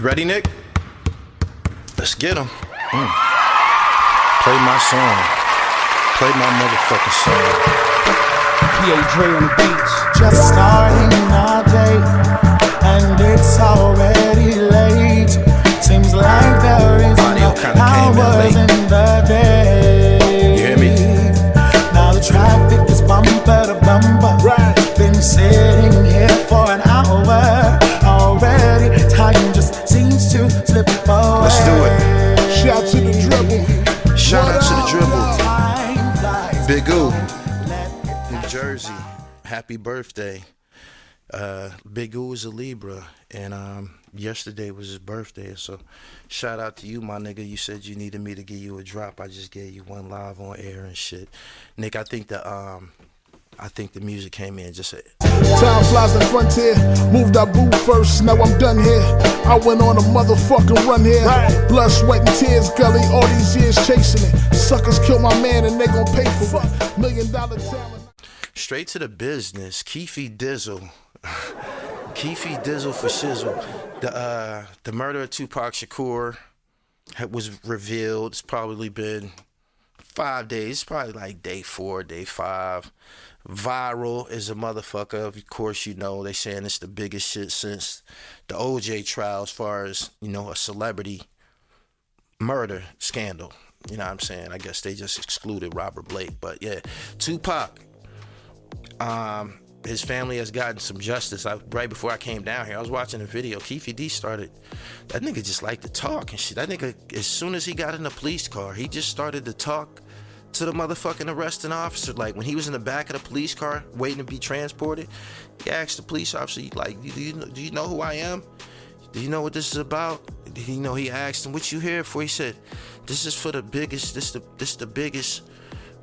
You ready, Nick? Let's get him. Play my song. Play my motherfucking song. Dre on the beats. Just starting our day, and it's already late. Seems like there is no hours in the day. You hear me? Now the traffic is bumper to bumper. Right. Been sitting here for an hour already. Time just seems to slip away. Let's do it. Shout to the dribble. Shout out to the dribble. Big O, New Jersey. Happy birthday. Big O is a Libra, and yesterday was his birthday, so shout out to you, my nigga. You said you needed me to give you a drop. I just gave you one live on air and shit. Nick, I think the music came in just a... Time flies in frontier. Moved our boo first, now I'm done here. I went on a motherfucking run here. Blood, sweat, and tears, gully, all these years chasing it. Suckers kill my man and they gon' pay for it. $1 million talent. Straight to the business. Keefe Dizzle. Keefe Dizzle for shizzle. The murder of Tupac Shakur was revealed. It's probably been 5 days. It's probably like day 4, day 5. Viral is a motherfucker. Of course, you know, they saying it's the biggest shit since the OJ trial as far as, you know, a celebrity murder scandal. You know what I'm saying? I guess they just excluded Robert Blake. But yeah, Tupac, his family has gotten some justice. Right before I came down here, I was watching a video. Keefe D started, that nigga just liked to talk and shit. That nigga, as soon as he got in the police car, he just started to talk to the motherfucking arresting officer. Like when he was in the back of the police car waiting to be transported, he asked the police officer, like, do you know who I am? Do you know what this is about? You know, he asked him, what you here for? He said, this is for the biggest, this the biggest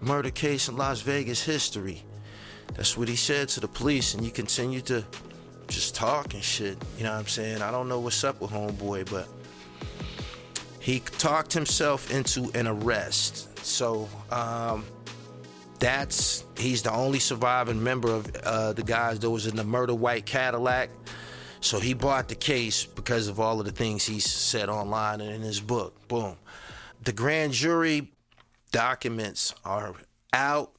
murder case in Las Vegas history. That's what he said to the police, and you continue to just talk and shit. You know what I'm saying? I don't know what's up with homeboy, but he talked himself into an arrest. So he's the only surviving member of the guys that was in the murder white Cadillac. So he bought the case because of all of the things he said online and in his book. Boom. The grand jury documents are out.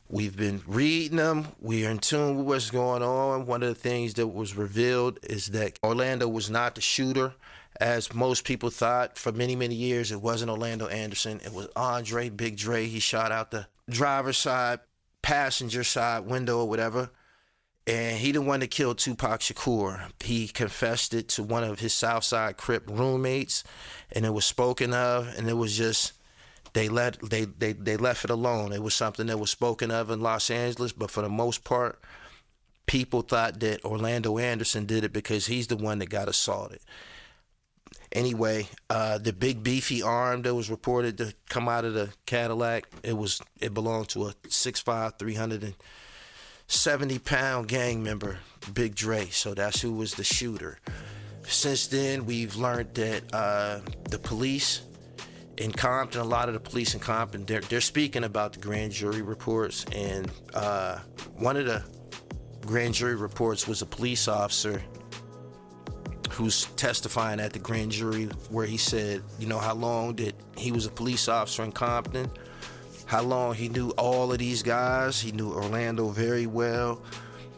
We've been reading them. We are in tune with what's going on. One of the things that was revealed is that Orlando was not the shooter, as most people thought. For many, many years, it wasn't Orlando Anderson. It was Andre, Big Dre. He shot out the driver's side, passenger side window or whatever. And he the one that killed Tupac Shakur. He confessed it to one of his Southside Crip roommates, and it was spoken of, and it was just... They left it alone. It was something that was spoken of in Los Angeles, but for the most part, people thought that Orlando Anderson did it because he's the one that got assaulted. Anyway, the big beefy arm that was reported to come out of the Cadillac, it belonged to a 6'5", 370-pound gang member, Big Dre. So that's who was the shooter. Since then, we've learned that the police in Compton, a lot of the police in Compton, they're speaking about the grand jury reports, and one of the grand jury reports was a police officer who's testifying at the grand jury where he said, you know, how long that he was a police officer in Compton, how long he knew all of these guys. He knew Orlando very well.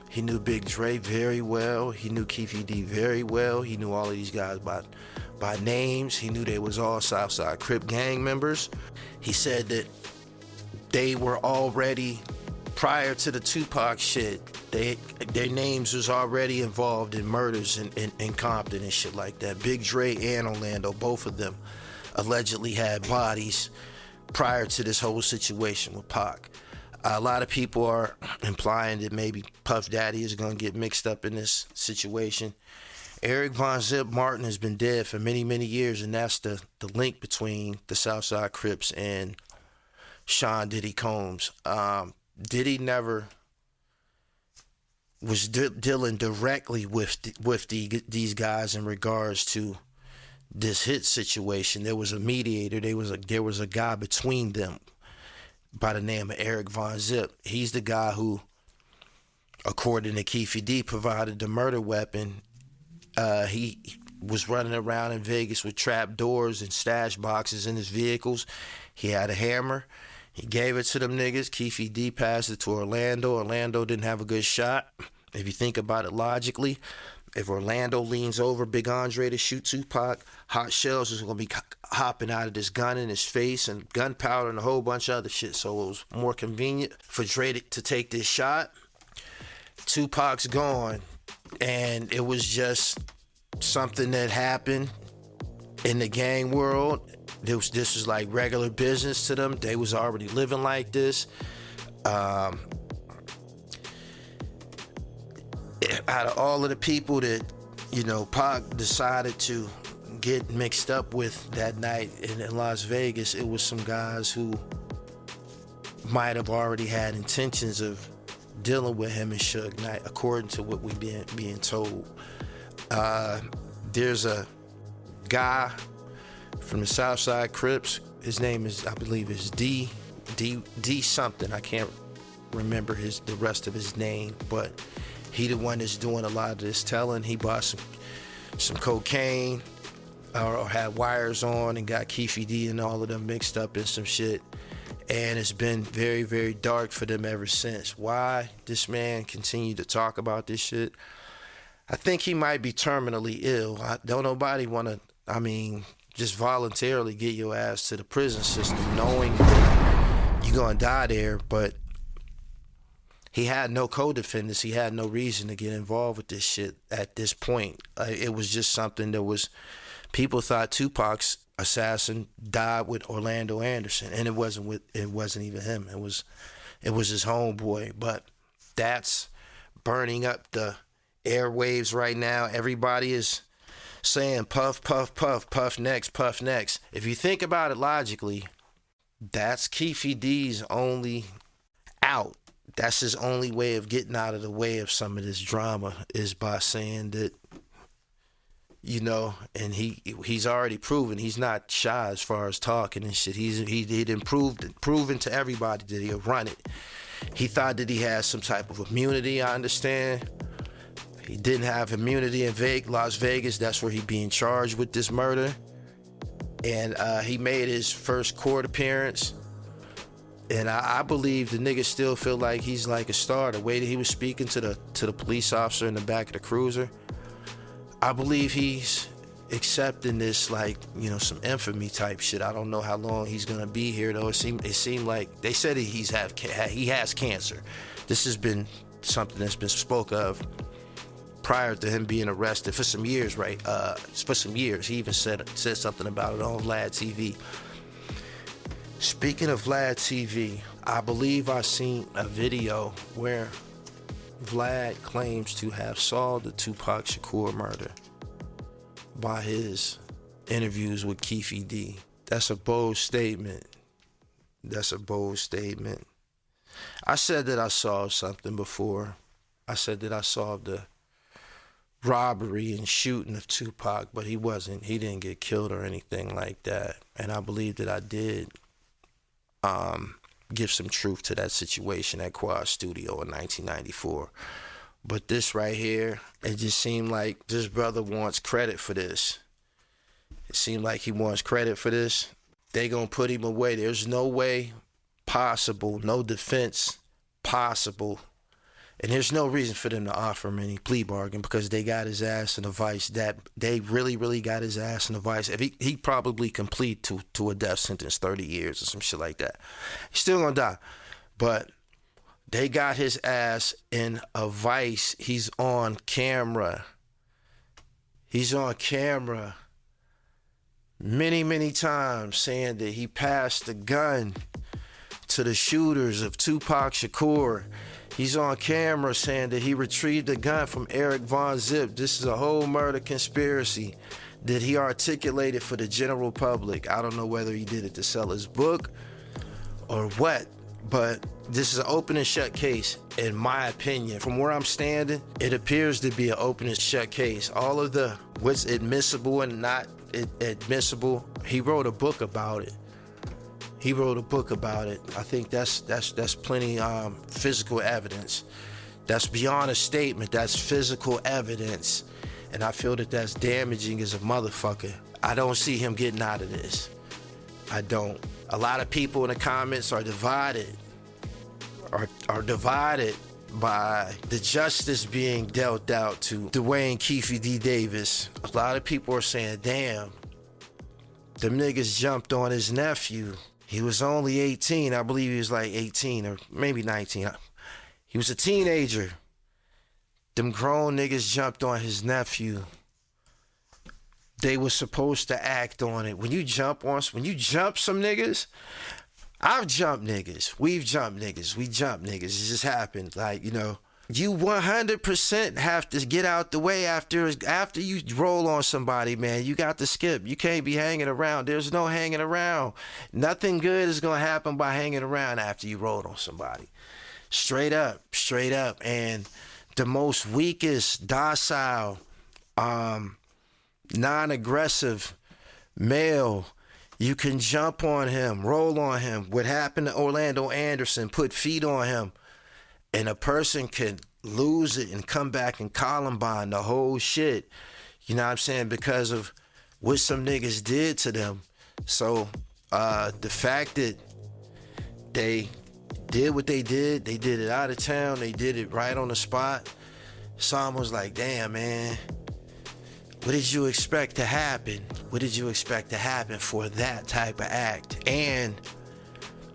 He knew Big Dre very well. He knew Keefe D very well. He knew all of these guys by names. He knew they was all Southside Crip gang members. He said that they were already, prior to the Tupac shit, their names was already involved in murders in Compton and shit like that. Big Dre and Orlando, both of them allegedly had bodies prior to this whole situation with Pac. A lot of people are implying that maybe Puff Daddy is going to get mixed up in this situation. Eric Von Zip Martin has been dead for many, many years, and that's the link between the Southside Crips and Sean Diddy Combs. Diddy never was dealing directly with these guys in regards to this hit situation. There was a mediator. There was a guy between them by the name of Eric Von Zip. He's the guy who, according to Keefe D, provided the murder weapon. He was running around in Vegas with trap doors and stash boxes in his vehicles. He had a hammer. He gave it to them niggas. Keefe D passed it to Orlando. Orlando didn't have a good shot. If you think about it logically, if Orlando leans over Big Andre to shoot Tupac, hot shells is going to be hopping out of this gun in his face and gunpowder and a whole bunch of other shit. So it was more convenient for Dre to take this shot. Tupac's gone. And it was just something that happened in the gang world. This was like regular business to them. They was already living like this. Out of all of the people that, Pac decided to get mixed up with that night in Las Vegas, it was some guys who might have already had intentions of dealing with him and Suge Knight, according to what we being told. There's a guy from the Southside Crips. His name is, I believe, is D something. I can't remember the rest of his name, but he the one that's doing a lot of this telling. He bought some cocaine or had wires on and got Keefe D and all of them mixed up in some shit. And it's been very, very dark for them ever since. Why this man continued to talk about this shit? I think he might be terminally ill. Don't nobody want to, just voluntarily get your ass to the prison system knowing that you're going to die there. But he had no co-defendants. He had no reason to get involved with this shit at this point. It was just something that was, people thought Tupac's assassin died with Orlando Anderson, and it wasn't even him. It was his homeboy. But that's burning up the airwaves right now. Everybody is saying puff, puff, puff, puff next, puff next. If you think about it logically, that's Keefe D's only out. That's his only way of getting out of the way of some of this drama, is by saying that, and he's already proven he's not shy as far as talking and shit. He'd proven to everybody that he'll run it. He thought that he had some type of immunity, I understand. He didn't have immunity in Las Vegas. That's where he's being charged with this murder. And he made his first court appearance. And I believe the nigga still feel like he's like a star. The way that he was speaking to the police officer in the back of the cruiser, I believe he's accepting this, like, some infamy type shit. I don't know how long he's gonna be here though. It seemed like they said he has cancer. This has been something that's been spoke of prior to him being arrested for some years, right? For some years, he even said something about it on Vlad TV. Speaking of Vlad TV, I believe I seen a video where Vlad claims to have solved the Tupac Shakur murder by his interviews with Keefe D. That's a bold statement. I said that I solved something before. I said that I solved the robbery and shooting of Tupac, but he didn't get killed or anything like that. And I believe that I did give some truth to that situation at Quad Studio in 1994. But this right here, it just seemed like this brother wants credit for this. It seemed like he wants credit for this. They gonna put him away. There's no way possible, no defense possible. And there's no reason for them to offer him any plea bargain, because they got his ass in a vice. That they really, really got his ass in a vice. If he probably complete to a death sentence, 30 years or some shit like that. He's still gonna die. But they got his ass in a vice. He's on camera. Many, many times saying that he passed the gun to the shooters of Tupac Shakur. He's on camera saying that he retrieved the gun from Eric Von Zip. This is a whole murder conspiracy that he articulated for the general public. I don't know whether he did it to sell his book or what, but this is an open and shut case, in my opinion. From where I'm standing, it appears to be an open and shut case. All of the what's admissible and not admissible, he wrote a book about it. I think that's plenty physical evidence. That's beyond a statement. That's physical evidence. And I feel that that's damaging as a motherfucker. I don't see him getting out of this. I don't. A lot of people in the comments are divided. Are divided by the justice being dealt out to Dwayne Keefe D. Davis. A lot of people are saying, damn, them niggas jumped on his nephew. He was only 18. I believe he was like 18 or maybe 19. He was a teenager. Them grown niggas jumped on his nephew. They were supposed to act on it. When you jump some niggas, I've jumped niggas. We've jumped niggas. We jump niggas. It just happened. Like, you know, you 100% have to get out the way after you roll on somebody, man. You got to skip. You can't be hanging around. There's no hanging around. Nothing good is going to happen by hanging around after you rolled on somebody. Straight up. And the most weakest, docile, non-aggressive male, you can jump on him, roll on him. What happened to Orlando Anderson, put feet on him, and a person can lose it and come back and Columbine the whole shit. You know what I'm saying? Because of what some niggas did to them. So the fact that they did what they did it out of town, they did it right on the spot. Some was like, damn, man, what did you expect to happen? What did you expect to happen for that type of act? And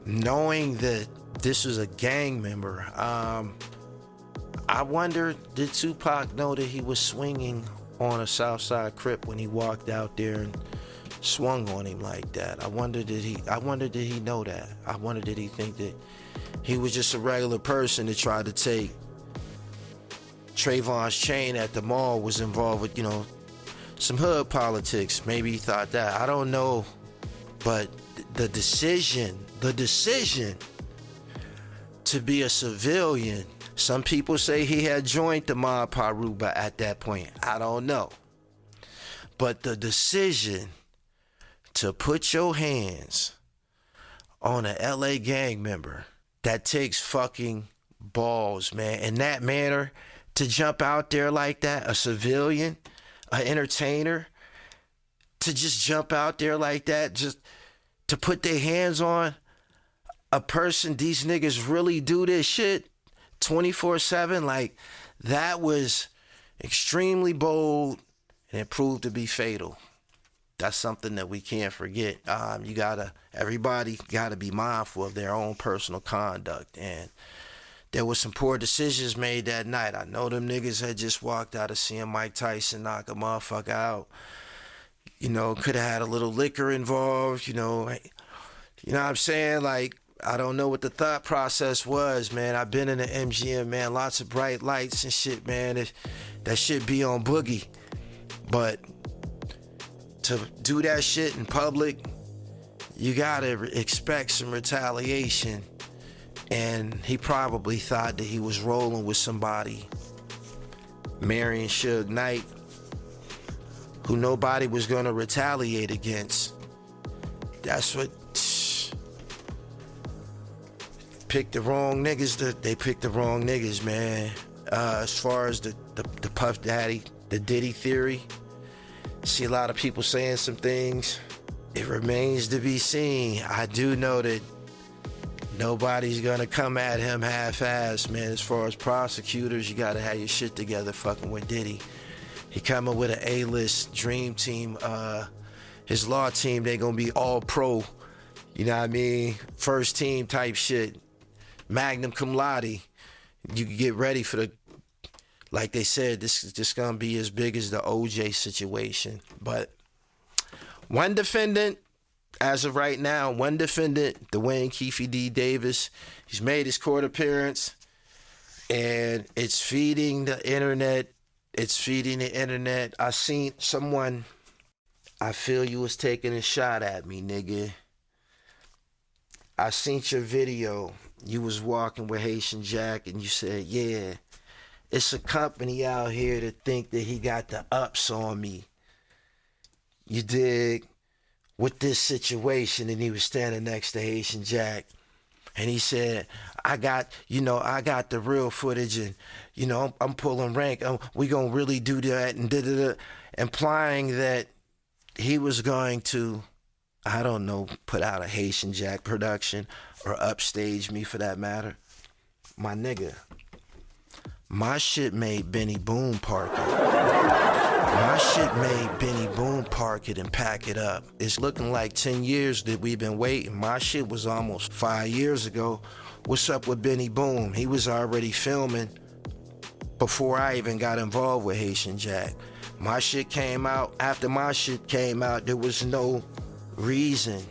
knowing that this was a gang member, I wonder, did Tupac know that he was swinging on a Southside Crip when he walked out there and swung on him like that? I wonder, did he know that? I wonder, did he think that he was just a regular person that tried to take Trayvon's chain at the mall, was involved with, you know, some hood politics? Maybe he thought that. I don't know. But the decision to be a civilian, some people say he had joined the mob Paruba at that point. I don't know. But the decision to put your hands on an LA gang member, that takes fucking balls, man. In that manner, to jump out there like that, a civilian, an entertainer, to just jump out there like that, just to put their hands on a person, these niggas really do this shit 24/7, like, that was extremely bold, and it proved to be fatal. That's something that we can't forget. Everybody gotta be mindful of their own personal conduct, and there was some poor decisions made that night. I know them niggas had just walked out of seeing Mike Tyson knock a motherfucker out. You know, could have had a little liquor involved, you know what I'm saying? Like, I don't know what the thought process was, man. I've been in the MGM, man, lots of bright lights and shit, man. That shit be on boogie. But to do that shit in public, you gotta expect some retaliation. And he probably thought that he was rolling with somebody, marrying Suge Knight, who nobody was gonna retaliate against. That's what, picked the wrong niggas. They picked the wrong niggas, man. As far as the Puff Daddy, the Diddy theory, see a lot of people saying some things. It remains to be seen. I do know that nobody's gonna come at him half-assed, man. As far as prosecutors, you gotta have your shit together fucking with Diddy. He coming with an A-list dream team. His law team, they gonna be all pro. You know what I mean? First team type shit. Magnum cum laude. You can get ready for the, like they said, this is just gonna be as big as the OJ situation. But one defendant, as of right now, Dwayne Keefe D. Davis, he's made his court appearance, and it's feeding the internet. I seen someone, I feel you was taking a shot at me, nigga. I seen your video. You was walking with Haitian Jack, and you said, yeah, it's a company out here that think that he got the ups on me. You dig? With this situation, and he was standing next to Haitian Jack. And he said, I got the real footage, and, I'm pulling rank. We gonna really do that, and da-da-da, implying that he was going to, I don't know, put out a Haitian Jack production or upstage me for that matter. My nigga, my shit made Benny Boone park it. My shit made Benny Boone park it and pack it up. It's looking like 10 years that we've been waiting. My shit was almost 5 years ago. What's up with Benny Boone? He was already filming before I even got involved with Haitian Jack. My shit came out. After my shit came out, there was no reason.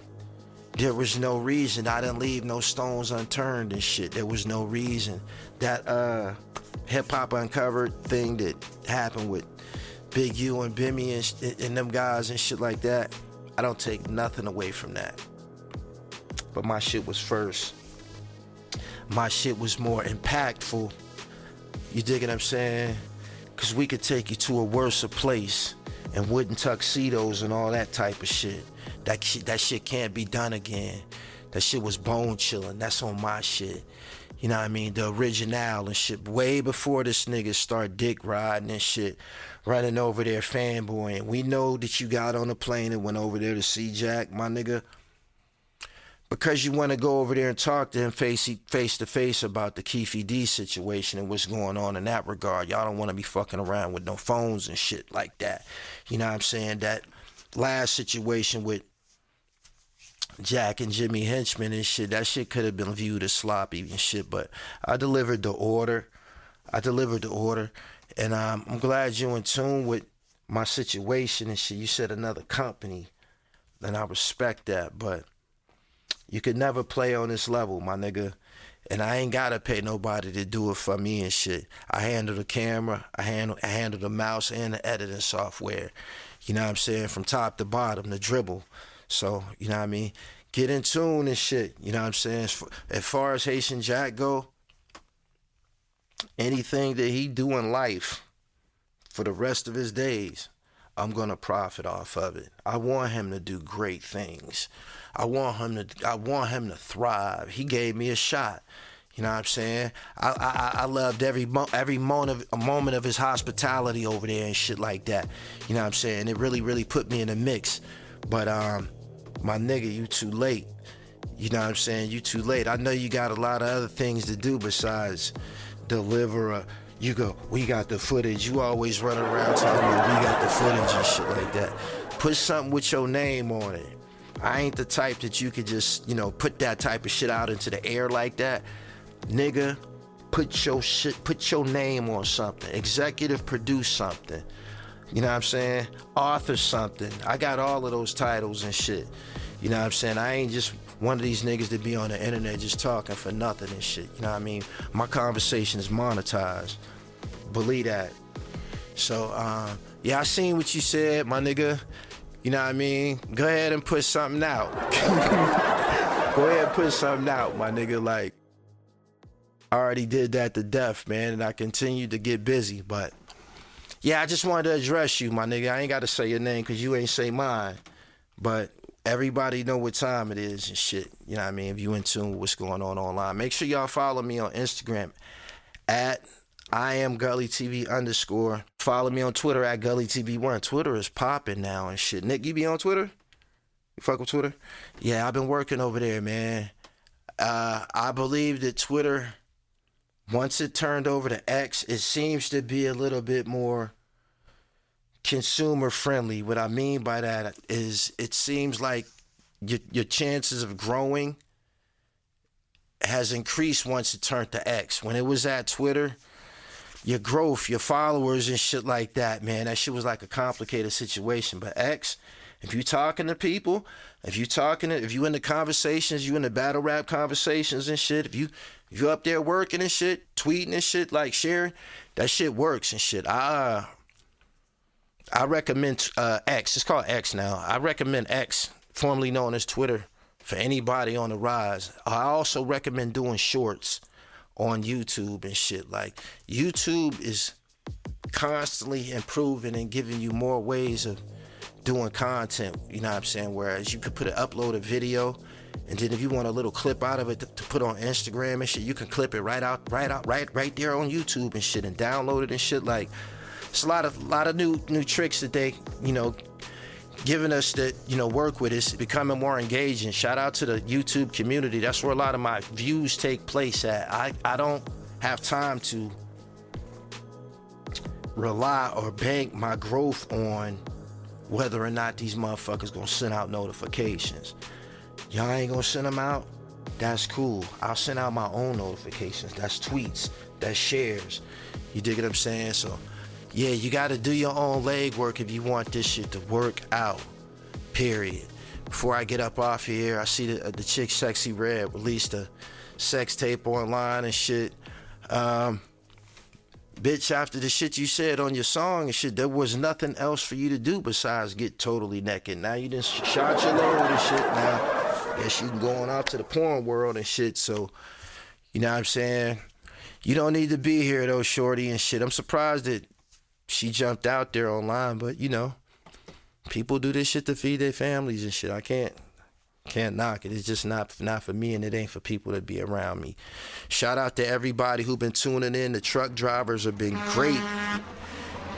There was no reason. I didn't leave no stones unturned and shit. There was no reason. That Hip Hop Uncovered thing that happened with Big U and Bimmy and them guys and shit like that, I don't take nothing away from that. But my shit was first. My shit was more impactful. You dig what I'm saying? Because we could take you to a worse place and wooden tuxedos and all that type of shit. That shit can't be done again. That shit was bone chilling. That's on my shit. You know what I mean? The original and shit. Way before this nigga start dick riding and shit. Running over there fanboying. We know that you got on a plane and went over there to see Jack, my nigga. Because you want to go over there and talk to him face to face about the Keefe D situation and what's going on in that regard. Y'all don't want to be fucking around with no phones and shit like that. You know what I'm saying? That last situation with Jack and Jimmy Henchman and shit, that shit could have been viewed as sloppy and shit, but I delivered the order. And I'm glad you're in tune with my situation and shit. You said another company, and I respect that, but you could never play on this level, my nigga. And I ain't gotta pay nobody to do it for me and shit. I handle the camera, I handle the mouse and the editing software. You know what I'm saying? From top to bottom, the dribble. So, you know what I mean? Get in tune and shit. You know what I'm saying? As far as Haitian Jack go, anything that he do in life for the rest of his days, I'm gonna profit off of it. I want him to do great things. I want him to thrive. He gave me a shot. You know what I'm saying? I loved every moment of his hospitality over there and shit like that. You know what I'm saying? It really put me in the mix. But my nigga, you too late. You know what I'm saying? You too late. I know you got a lot of other things to do besides deliver you go, we got the footage. You always run around telling me we got the footage and shit like that. Put something with your name on it. I ain't the type that you could just, put that type of shit out into the air like that. Nigga, put your name on something. Executive produce something. You know what I'm saying? Author something. I got all of those titles and shit. You know what I'm saying? I ain't just one of these niggas that be on the internet just talking for nothing and shit. You know what I mean? My conversation is monetized. Believe that. So, yeah, I seen what you said, my nigga. You know what I mean? Go ahead and put something out. Go ahead and put something out, my nigga. Like, I already did that to death, man, and I continue to get busy. But, yeah, I just wanted to address you, my nigga. I ain't got to say your name because you ain't say mine. But everybody know what time it is and shit. You know what I mean? If you in tune with what's going on online. Make sure y'all follow me on Instagram at IamGullyTV_. Follow me on Twitter at GullyTV1. Twitter is popping now and shit. Nick, you be on Twitter? You fuck with Twitter? Yeah, I've been working over there, man. I believe that Twitter, once it turned over to X, it seems to be a little bit more consumer friendly. What I mean by that is it seems like your chances of growing has increased once it turned to X. When it was at Twitter, your growth, your followers and shit like that, man, that shit was like a complicated situation. But X, if you talking to people, if you in the conversations, you in the battle rap conversations and shit, if you up there working and shit, tweeting and shit, like sharing, that shit works and shit. I recommend X. It's called X now. I recommend X, formerly known as Twitter, for anybody on the rise. I also recommend doing shorts on YouTube and shit. Like, YouTube is constantly improving and giving you more ways of doing content, you know what I'm saying? Whereas you could upload a video And then if you want a little clip out of it to put on Instagram and shit, you can clip it right there on YouTube and shit, and download it and shit. Like, it's a lot of new tricks that they, you know, giving us that, you know, work with. It's becoming more engaging. Shout out to the YouTube community. That's where a lot of my views take place at. I don't have time to rely or bank my growth on whether or not these motherfuckers gonna send out notifications. Y'all ain't gonna send them out? That's cool. I'll send out my own notifications. That's tweets, that's shares. You dig what I'm saying? So, yeah, you gotta do your own legwork if you want this shit to work out, period. Before I get up off here, I see the chick Sexy Red released a sex tape online and shit. Bitch, after the shit you said on your song and shit, there was nothing else for you to do besides get totally naked. Now you done shot your load and shit. Now, yes, you can go on out to the porn world and shit. So, you know what I'm saying? You don't need to be here though, shorty and shit. I'm surprised that she jumped out there online, but you know, people do this shit to feed their families and shit. I can't knock it. It's just not for me, and it ain't for people to be around me. Shout out to everybody who been tuning in. The truck drivers have been great.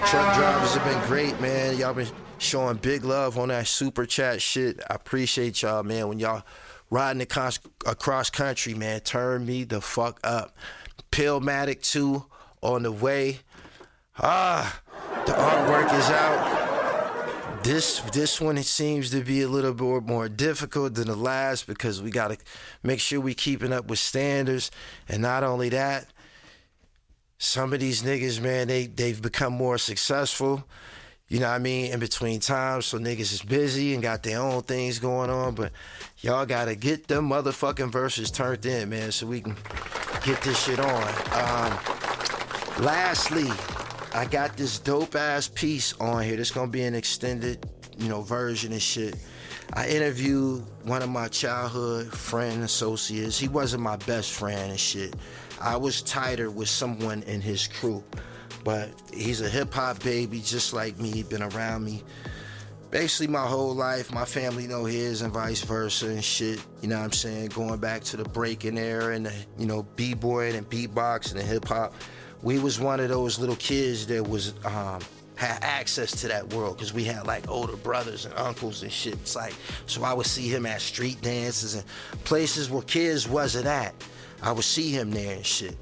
Truck drivers have been great, man. Y'all been showing big love on that super chat shit. I appreciate y'all, man. When y'all riding across country, man, turn me the fuck up. Pillmatic 2 on the way. The artwork is out. This one, it seems to be a little bit more difficult than the last because we got to make sure we keeping up with standards. And not only that, some of these niggas, man, they've become more successful, you know what I mean, in between times. So niggas is busy and got their own things going on. But y'all got to get them motherfucking verses turned in, man, so we can get this shit on. Lastly, I got this dope ass piece on here. This gonna be an extended, you know, version and shit. I interviewed one of my childhood friend associates. He wasn't my best friend and shit. I was tighter with someone in his crew, but he's a hip hop baby just like me. He been around me basically my whole life. My family know his and vice versa and shit. You know what I'm saying? Going back to the breaking era and the, you know, b-boying and beatboxing and hip hop. We was one of those little kids that was had access to that world because we had like older brothers and uncles and shit. It's like, so I would see him at street dances and places where kids wasn't at. I would see him there and shit.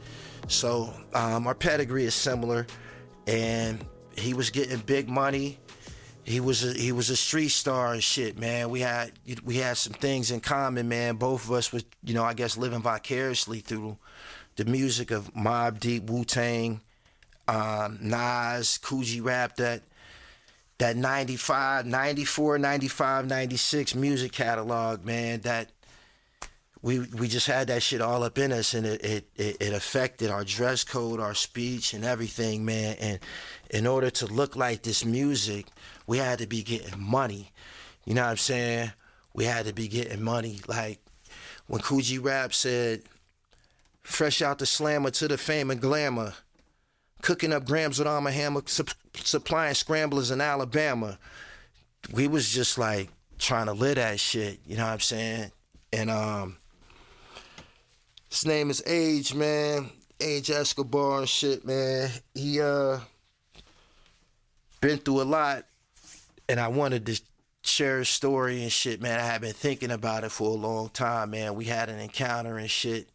So our pedigree is similar, and he was getting big money. He was a street star and shit, man. We had some things in common, man. Both of us was, you know, I guess living vicariously through the music of Mobb Deep, Wu-Tang, Nas, Coogee Rap, that 94, 95, 96 music catalog, man, that we just had that shit all up in us, and it affected our dress code, our speech, and everything, man. And in order to look like this music, we had to be getting money. You know what I'm saying? We had to be getting money. Like when Coogee Rap said, fresh out the slammer to the fame and glamour, cooking up grams with Arm & Hammer, supplying scramblers in Alabama. We was just like trying to live that shit, you know what I'm saying? And his name is Age, man. Age ESCOBAR and shit, man. He been through a lot, and I wanted to share his story and shit, man. I had been thinking about it for a long time, man. We had an encounter and shit.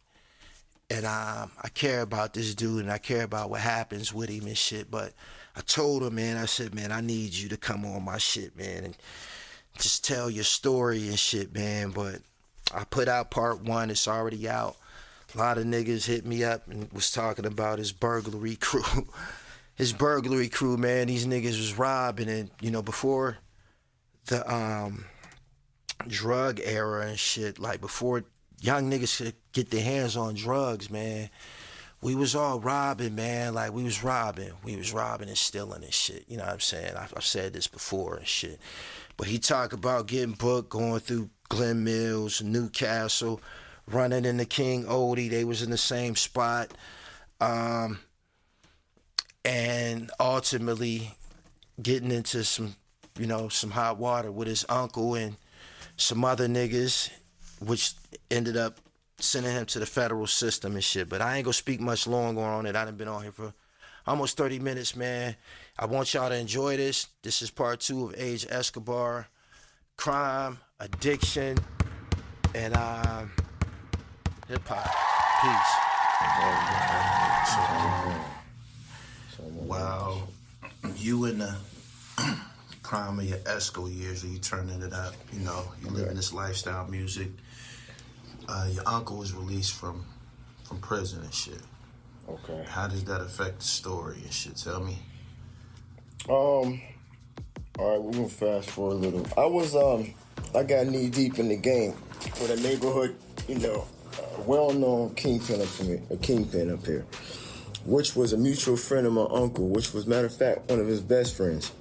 And I care about this dude, and I care about what happens with him and shit. But I told him, man, I said, man, I need you to come on my shit, man, and just tell your story and shit, man. But I put out part 1. It's already out. A lot of niggas hit me up and was talking about his burglary crew. His burglary crew, man, these niggas was robbing. And, you know, before the drug era and shit, like before young niggas could get their hands on drugs, man, we was all robbing, man. Like, we was robbing and stealing and shit. You know what I'm saying? I've said this before and shit. But he talk about getting booked, going through Glen Mills, Newcastle, running into King Odie. They was in the same spot. And ultimately getting into some, you know, some hot water with his uncle and some other niggas. which ended up sending him to the federal system and shit. But I ain't gonna speak much longer on it. I done been on here for almost 30 minutes, man. I want y'all to enjoy this. This is part 2 of Age Escobar. Crime, addiction, and hip-hop. Peace. Wow. You in the prime of your Esco years, you turning it up, you know, you living this lifestyle music. Your uncle was released from prison and shit. Okay. How does that affect the story and shit? Tell me. All right, we're gonna fast forward a little. I got knee deep in the game with a neighborhood, you know, well-known kingpin up here, which was a mutual friend of my uncle, which was, matter of fact, one of his best friends.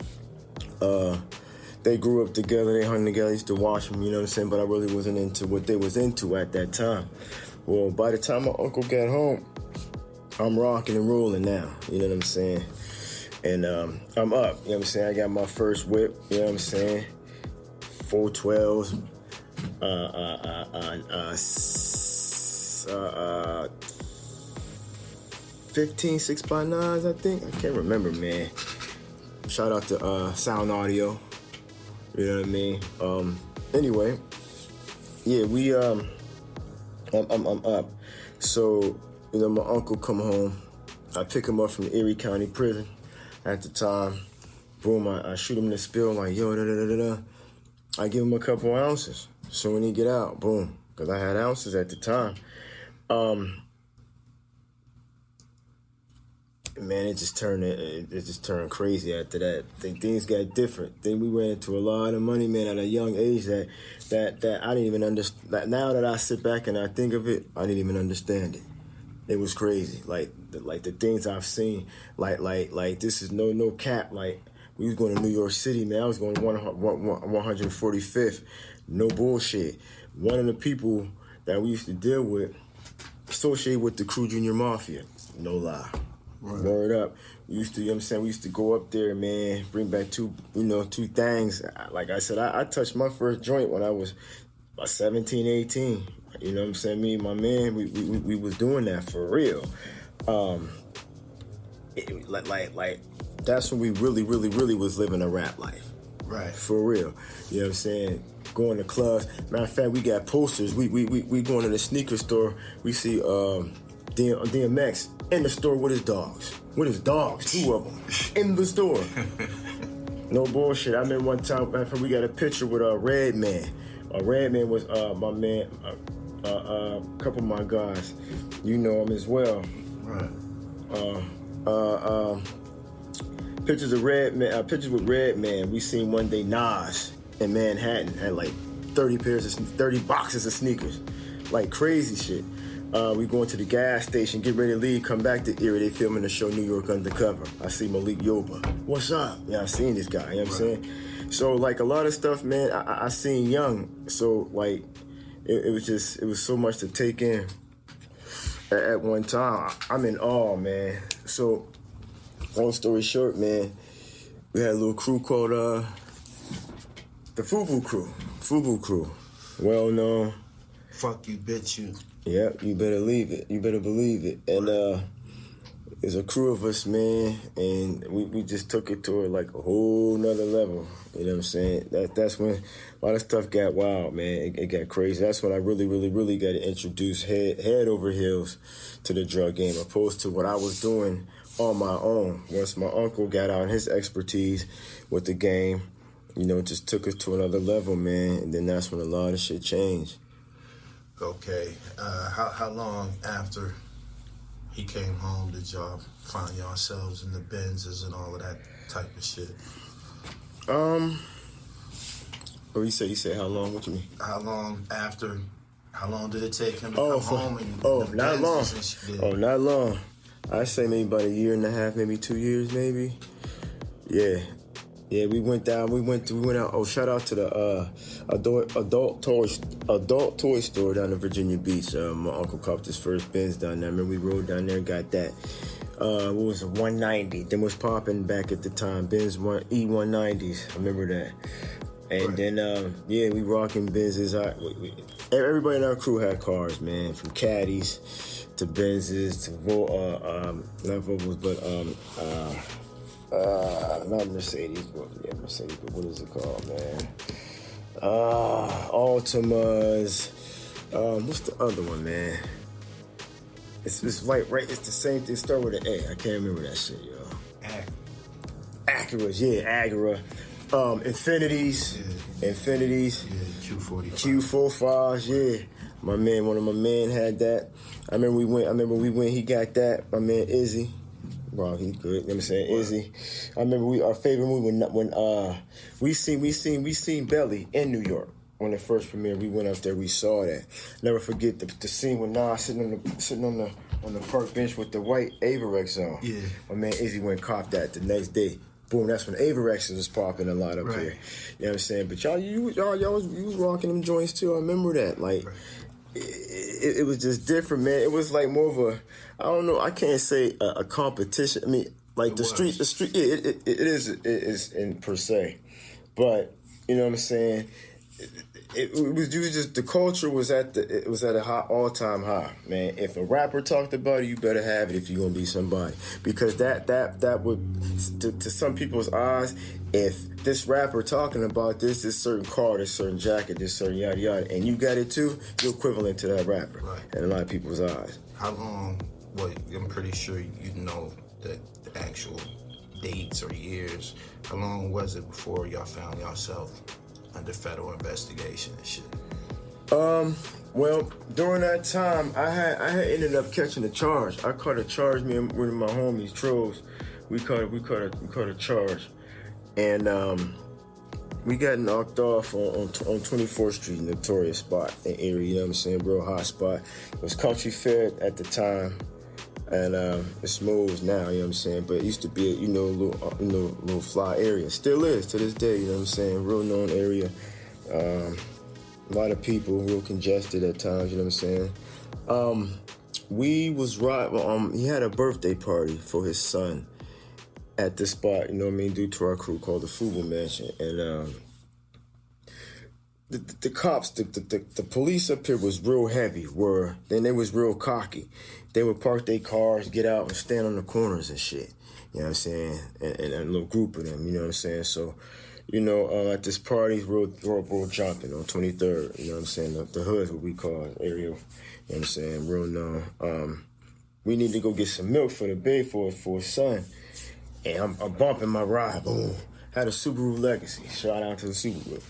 They grew up together, they hung together, I used to watch them, you know what I'm saying, but I really wasn't into what they was into at that time. Well, by the time my uncle got home, I'm rocking and rolling now, you know what I'm saying? And I'm up, you know what I'm saying? I got my first whip, you know what I'm saying? 412s, 15 6x9s, I think. I can't remember, man. Shout out to Sound Audio. You know what I mean? Anyway, yeah, I'm up. So, you know, my uncle come home. I pick him up from the Erie County Prison at the time. Boom, I shoot him in the spill, like, yo, da-da-da-da-da. I give him a couple ounces. So when he get out, boom, because I had ounces at the time. Man, it just turned crazy after that. Things got different. Then we ran into a lot of money, man, at a young age that I didn't even understand. Now that I sit back and I think of it, I didn't even understand it. It was crazy. Like the things I've seen, like this is no cap. Like, we was going to New York City, man. I was going 145th. No bullshit. One of the people that we used to deal with associated with the Crew Junior Mafia. No lie. Right. Word up. We used to, you know what I'm saying, we used to go up there, man, bring back two things. Like I said, I touched my first joint when I was about 17, 18. You know what I'm saying? Me and my man, we was doing that for real. Like that's when we really was living a rap life. Right. For real. You know what I'm saying? Going to clubs. Matter of fact, we got posters. We going to the sneaker store. We see DMX in the store with his dogs. With his dogs, 2 of them, in the store. No bullshit. I remember one time, after we got a picture with a Red Man. Red Man was my man, a couple of my guys. You know him as well. Right. Pictures of Red Man, pictures with Red Man. We seen one day Nas in Manhattan had like 30 boxes of sneakers, like crazy shit. We going to the gas station, get ready to leave, come back to Erie. They filming the show New York Undercover. I see Malik Yoba. What's up? Yeah, I seen this guy, you know what I'm saying? So like a lot of stuff, man, I seen young. So like, it was so much to take in at one time. I'm in awe, man. So, long story short, man, we had a little crew called the FUBU Crew. Well known. Fuck you, bitch, you. Yeah, you better leave it. You better believe it. And there's a crew of us, man, and we just took it to like a whole nother level. You know what I'm saying? That's when a lot of stuff got wild, man. It got crazy. That's when I really got introduced head over heels to the drug game, opposed to what I was doing on my own. Once my uncle got out his expertise with the game, you know, it just took us to another level, man. And then that's when a lot of shit changed. Okay. How long after he came home did y'all find yourselves in the Benzes and all of that type of shit? What you say how long? What you mean? How long did it take him to come home? Not long. Not long. I say maybe about a year and a half, maybe 2 years, maybe. Yeah, we went out. Oh, shout out to the adult toy store down in Virginia Beach. My uncle copped his first Benz down there. I remember we rode down there and got that. What was it, 190? Then was popping back at the time. Benz E190s. I remember that. And then, we rocking Benzes. Everybody in our crew had cars, man, from caddies to Benzes to not Volvos, but not Mercedes, Mercedes, but what is it called, man? Altimas. What's the other one, man? It's like it's the same thing. Start with an A. I can't remember that shit, yo. Acuras, Acura. Infinities. Yeah, Q45s, yeah. One of my men had that. I remember we went, he got that. My man Izzy. Wow, he good. You know what I'm saying? Izzy. I remember our favorite movie when we seen Belly in New York. When it first premiered, we went up there, we saw that. Never forget the scene with Nas sitting on the park bench with the white Averex on. Yeah. My man Izzy went and copped that the next day. Boom, that's when Averexes was popping a lot up here. You know what I'm saying? But you was rocking them joints too. I remember that. Like, it was just different, man. It was like more of a, I don't know, I can't say a competition. I mean, like the street, yeah, it is in per se. But, you know what I'm saying? It was just the culture was at a high, all-time high, man. If a rapper talked about it, you better have it if you're gonna be somebody, because that would to some people's eyes, if this rapper talking about this certain car, this certain jacket, this certain yada yada, and you got it too, you're equivalent to that rapper, in a lot of people's eyes. How long? Well, I'm pretty sure you know the actual dates or years. How long was it before y'all found yourself under federal investigation and shit? Well, during that time, I had ended up catching a charge. I caught a charge. Me and one of my homies, Trolls, we caught a charge, and we got knocked off on 24th Street, notorious spot in area. You know what I'm saying? Real hot spot. It was Country Fair at the time, and it's Mo's now. You know what I'm saying? But it used to be a little fly area. Still is to this day. You know what I'm saying? Real known area. A lot of people, real congested at times. You know what I'm saying? We was he had a birthday party for his son at this spot. You know what I mean? Due to our crew called the Fugal Mansion, and the cops, the police up here was real heavy. Then they was real cocky. They would park their cars, get out, and stand on the corners and shit. You know what I'm saying? And a little group of them. You know what I'm saying? So, at this party, real jumping on 23rd. You know what I'm saying? The hood's what we call it, area. You know what I'm saying? Real known. We need to go get some milk for the baby for his son. And I'm bumping my ride. Boom. Had a Subaru Legacy. Shout out to the Subaru.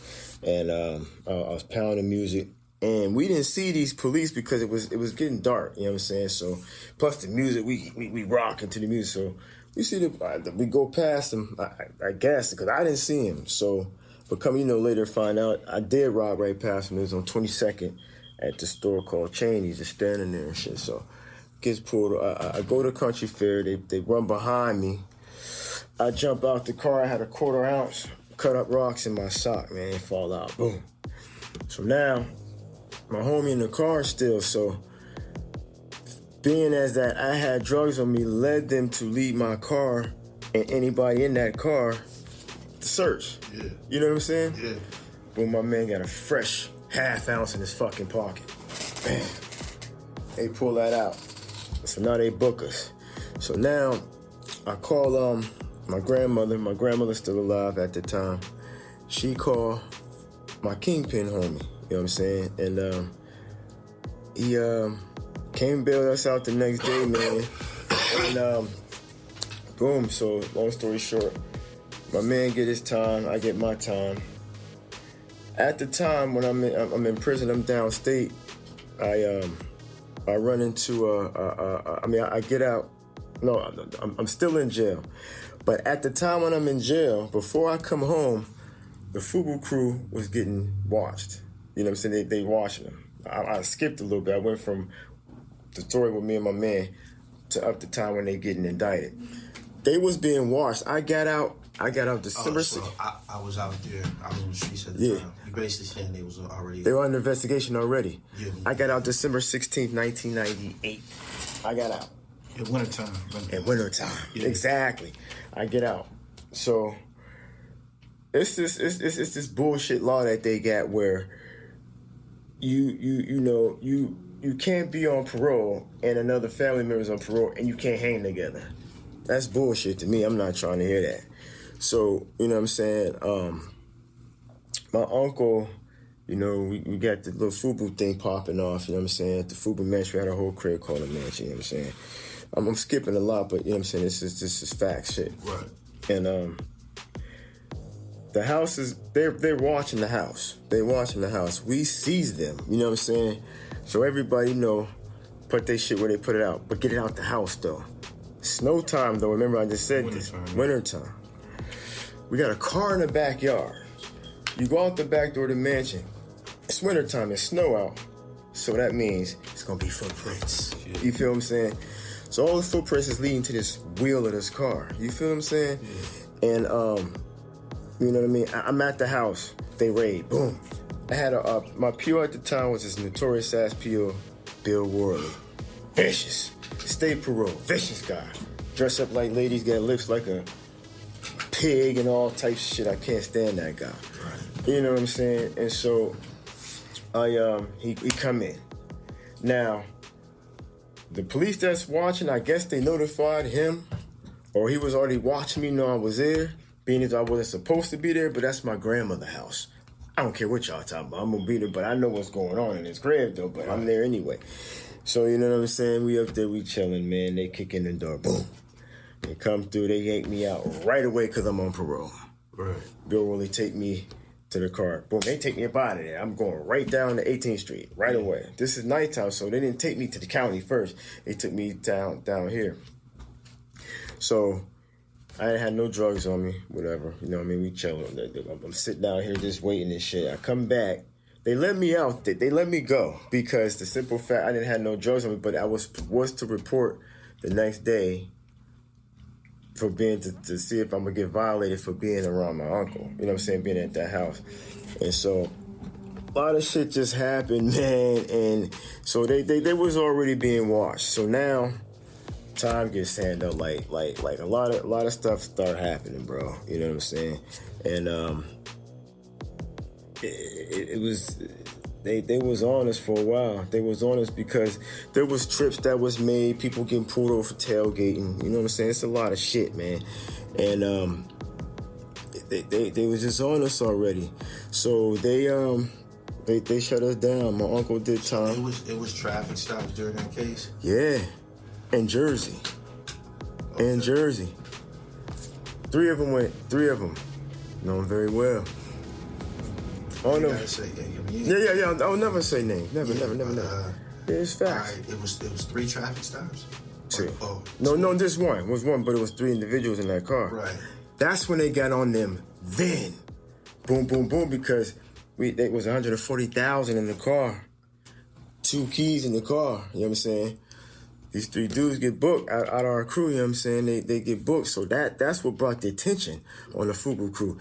And I was pounding music. And we didn't see these police because it was getting dark. You know what I'm saying? So, plus the music, we rocking to the music. So, we see we go past them, I guess, because I didn't see him. So, but come, later find out, I did ride right past him. It was on 22nd at the store called Cheney's, just standing there and shit. So, gets pulled. I go to Country Fair. They run behind me. I jump out the car. I had a 1/4 ounce cut up rocks in my sock, man. It fall out. Boom. So now, my homie in the car still. So, being as that I had drugs on me led them to leave my car and anybody in that car to search. Yeah. You know what I'm saying? Yeah. But my man got a fresh 1/2 ounce in his fucking pocket. Bam. They pull that out. So now they book us. So now I call my grandmother. My grandmother's still alive at the time. She called my kingpin homie. You know what I'm saying? And he came bailed us out the next day, man. And boom. So long story short, my man get his time. I get my time. At the time when I'm in prison, I'm downstate. I run into I get out. No, I'm still in jail. But at the time when I'm in jail, before I come home, the Fubu crew was getting watched. You know what I'm saying? They watching them. I skipped a little bit. I went from the story with me and my man to up the time when they getting indicted. They was being watched. I got out December 6th. I was out there. I was on the streets at the time. You basically saying they was already... They were under investigation already. Yeah. I got out December 16th, 1998. I got out. In wintertime. In wintertime. Yeah. Exactly. I get out. So it's this bullshit law that they got where you can't be on parole and another family member's on parole and you can't hang together. That's bullshit to me. I'm not trying to hear that. So, you know what I'm saying? My uncle, you know, we got the little FUBU thing popping off, you know what I'm saying? At the FUBU mansion, we had a whole crib called a mansion, you know what I'm saying? I'm skipping a lot, but you know what I'm saying? This is fact shit. Right. And the house is, they're watching the house. They're watching the house. We seize them, you know what I'm saying? So everybody know, put their shit where they put it out. But get it out the house, though. Snow time, though. Remember I just said this. Wintertime. We got a car in the backyard. You go out the back door of the mansion. It's wintertime. It's snow out. So that means it's going to be footprints. Yeah. You feel what I'm saying? So all the footprints is leading to this wheel of this car. You feel what I'm saying? Yeah. And, you know what I mean? I'm at the house. They raid. Boom. I had my PO at the time was this notorious ass PO, Bill Worley. Vicious. State parole. Vicious guy. Dress up like ladies, got lips like a pig and all types of shit. I can't stand that guy. Right. You know what I'm saying? And so he come in. Now, the police that's watching, I guess they notified him, or he was already watching me know I was there, being as I wasn't supposed to be there, but that's my grandmother's house. I don't care what y'all talking about. I'm gonna be there, but I know what's going on in his crib though, but I'm there anyway. So you know what I'm saying? We up there, we chilling, man. They kick in the door, boom. They come through, they yank me out right away because I'm on parole. Right. Bill Worley take me to the car. Boom, they take me up out of there. I'm going right down to 18th Street, right away. This is nighttime, so they didn't take me to the county first. They took me down here. So I ain't had no drugs on me, whatever. You know what I mean? We chilling. I'm sitting down here just waiting and shit. I come back. They let me out. They let me go because the simple fact I didn't have no drugs on me, but I was to report the next day for being to see if I'm gonna get violated for being around my uncle. You know what I'm saying? Being at that house. And so a lot of shit just happened, man. And so they was already being watched. So now time gets handled like a lot of stuff start happening, bro. You know what I'm saying? And it was they was on us for a while. They was on us because there was trips that was made, people getting pulled over for tailgating. You know what I'm saying? It's a lot of shit, man. And they was just on us already. So they shut us down. My uncle did time. It was traffic stops during that case? Yeah. In Jersey. Okay. In Jersey. Three of them. Know them very well. Oh no. Yeah. I'll never say names. Never. It's facts. Right. It was 3 traffic stops? 2. No, just one. It was one, but it was 3 individuals in that car. Right. That's when they got on them then. Boom, boom, boom, because it was 140,000 in the car. 2 keys in the car, you know what I'm saying? These 3 dudes get booked out of our crew, you know what I'm saying? They get booked. So that's what brought the attention on the FUBU crew.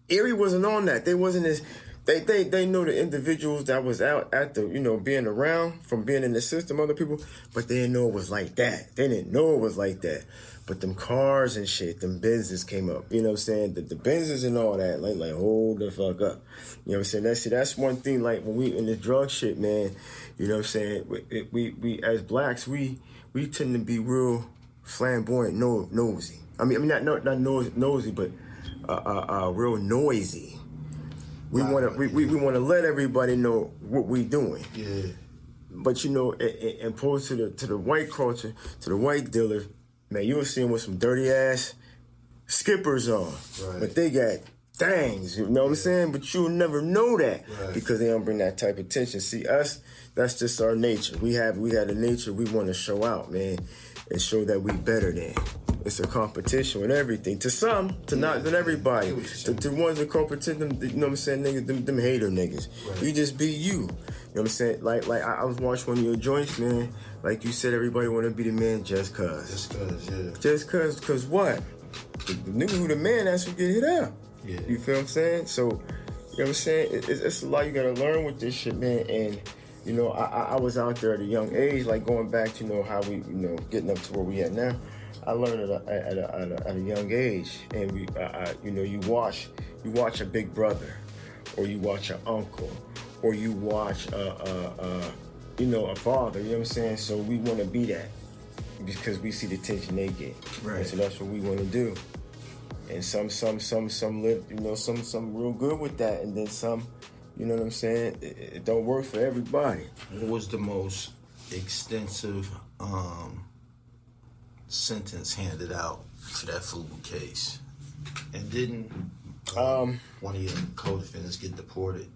Erie wasn't on that. They wasn't as they know the individuals that was out at the, you know, being around from being in the system, other people, but they didn't know it was like that. They didn't know it was like that. But them cars and shit, them Benzes came up. You know what I'm saying? The Benzes and all that, like hold the fuck up. You know what I'm saying? That's one thing, like when we in this drug shit, man, you know what I'm saying? We as blacks, we tend to be real flamboyant, nosy. I mean not nosy, but real noisy. We want to let everybody know what we doing. Yeah. But you know, and opposed to the white culture, to the white dealers, man, you will see them with some dirty ass skippers on, right. But they got things. You know what I'm saying? But you'll never know that because they don't bring that type of attention. See us, that's just our nature. We have a nature we want to show out, man, and show that we better than. It's a competition with everything. To some, not everybody. To ones that competition, you know what I'm saying, niggas, them hater niggas. Right. You just be you. You know what I'm saying? Like I was watching one of your joints, man. Like you said, everybody want to be the man just cause. Just cause, yeah. Just cause what? The nigga who the man, that's who get hit out. Yeah. You feel what I'm saying? So, you know what I'm saying? It's a lot you gotta learn with this shit, man. And, you know, I was out there at a young age, like going back to, you know, how we, you know, getting up to where we at now. I learned at a young age, and you watch a big brother, or you watch an uncle, or you watch a father. You know what I'm saying? So we want to be that because we see the attention they get. Right. And so that's what we want to do. And some live, some real good with that, and then some, you know what I'm saying? It don't work for everybody. What was the most extensive sentence handed out for that FUBU case? And didn't one of your co-defendants get deported?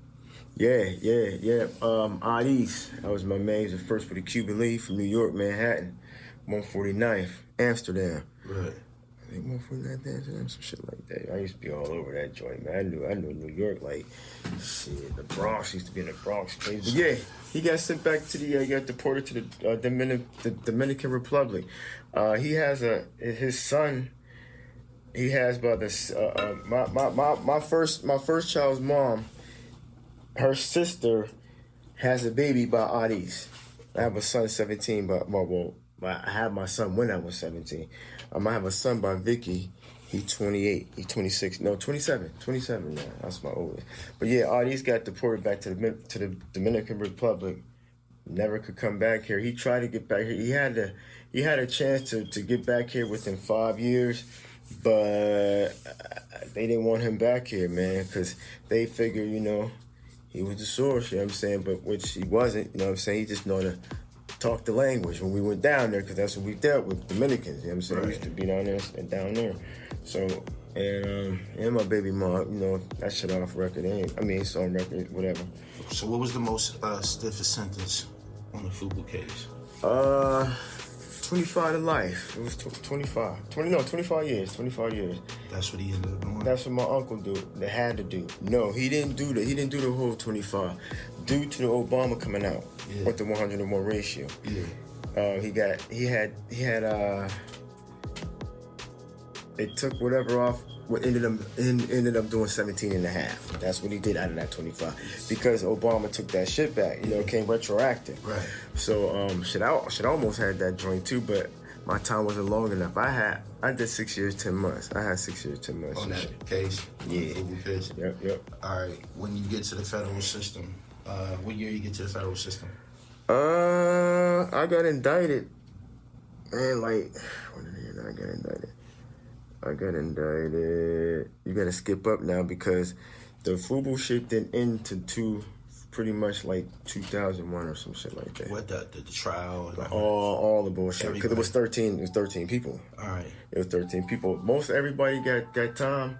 Yeah. Adis, that was my man. He was the first with a Cuban lead from New York, Manhattan, 149th, Amsterdam. Right. I think 149th, Amsterdam, some shit like that. I used to be all over that joint, man. I knew New York, like, shit, the Bronx. Used to be in the Bronx. But yeah, he got sent back to he got deported to the Dominican Republic. He has his son. He has by this my first child's mom. Her sister has a baby by Adis. I have a son 17, but I had my son when I was 17. I have a son by Vicky. He's 28. He's 26. No, 27. 27 now. That's my oldest. But yeah, Adis got deported back to the Dominican Republic. Never could come back here. He tried to get back here. He had a chance to get back here within 5 years, but they didn't want him back here, man, because they figured, he was the source, you know what I'm saying? But which he wasn't, you know what I'm saying? He just know to talk the language when we went down there, because that's what we dealt with, Dominicans, you know what I'm saying? Right. We used to be down there and down there. So, and my baby mom, that shit off record. It's on record, whatever. So what was the most stiffest sentence on the FUBU case? 25 to life. It was 25 years. 25 years. That's what he ended up doing? That's what my uncle had to do. No, he didn't do that. He didn't do the whole 25. Due to the Obama coming out with the 101 ratio. Yeah. It took whatever off, what ended up doing 17 and a half. That's what he did out of that 25. Because Obama took that shit back, it came retroactive. Right. So should almost had that joint too, but my time wasn't long enough. I did 6 years, 10 months. I had 6 years, 10 months. On that case? Yeah. On the FUBU case? Yep. All right. When you get to the federal system, what year you get to the federal system? I got indicted. Man, when did I get indicted? You gotta skip up now because the FUBU shit didn't end to pretty much like 2001 or some shit like that. What the trial? And all the bullshit. Because it was 13 people. All right. It was 13 people. Most everybody got time.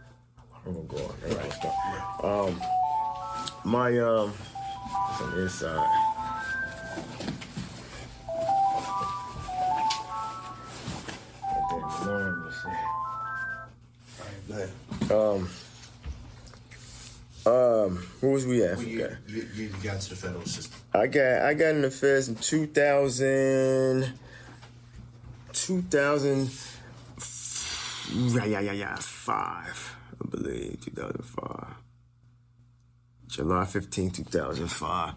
I'm gonna go on. Right. It's on the inside. Damn alarm and shit. Where was we at? You got to the federal system. I got in the feds in 5, I believe, 2005. July 15, 2005.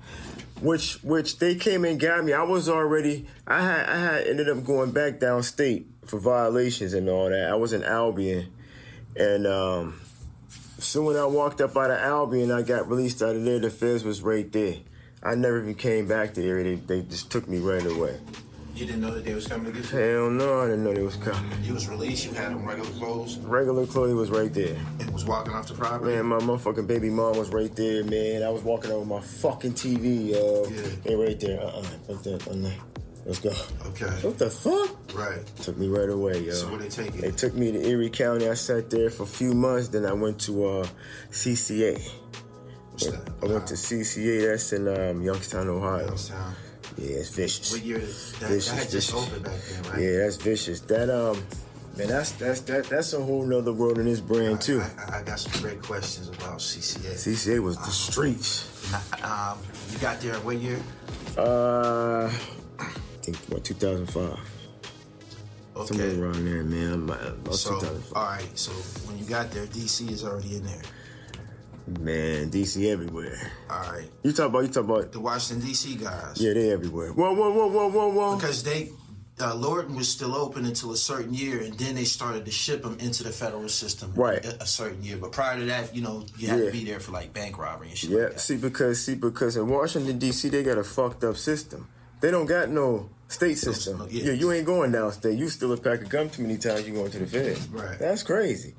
Which they came and got me. I had ended up going back downstate for violations and all that. I was in Albion. And so when I walked up out of Albion, I got released out of there, the feds was right there. I never even came back to the area. They just took me right away. You didn't know that they was coming to get you? Hell no, I didn't know they was coming. You was released, you had on regular clothes? Regular clothes was right there. And was walking off the property? Man, my motherfucking baby mom was right there, man. I was walking over my fucking TV, yo. Yeah. They right there. Put that on there. Let's go. Okay. What the fuck? Right. Took me right away, yo. So where they take you? They took me to Erie County. I sat there for a few months. Then I went to CCA. What's that? I went to CCA. That's in Youngstown, Ohio. Youngstown. Yeah, it's vicious. What year? That had just opened back then, right? Yeah, that's vicious. That man, that's a whole nother world in this brand too. I got some great questions about CCA. CCA was the streets. You got there in what year? I think 2005. Okay. Somewhere around there, man. About So, 2005. all right. So when you got there, DC is already in there. Man, DC everywhere. All right. You talk about The Washington DC guys. Yeah, they everywhere. Whoa. Because they Lorton was still open until a certain year, and then they started to ship them into the federal system a certain year. But prior to that, you had to be there for like bank robbery and shit. Yeah, like that. see, because in Washington D.C. they got a fucked up system. They don't got no state system. Yeah, you ain't going downstate. You steal a pack of gum too many times, you going to the feds. Right. That's crazy.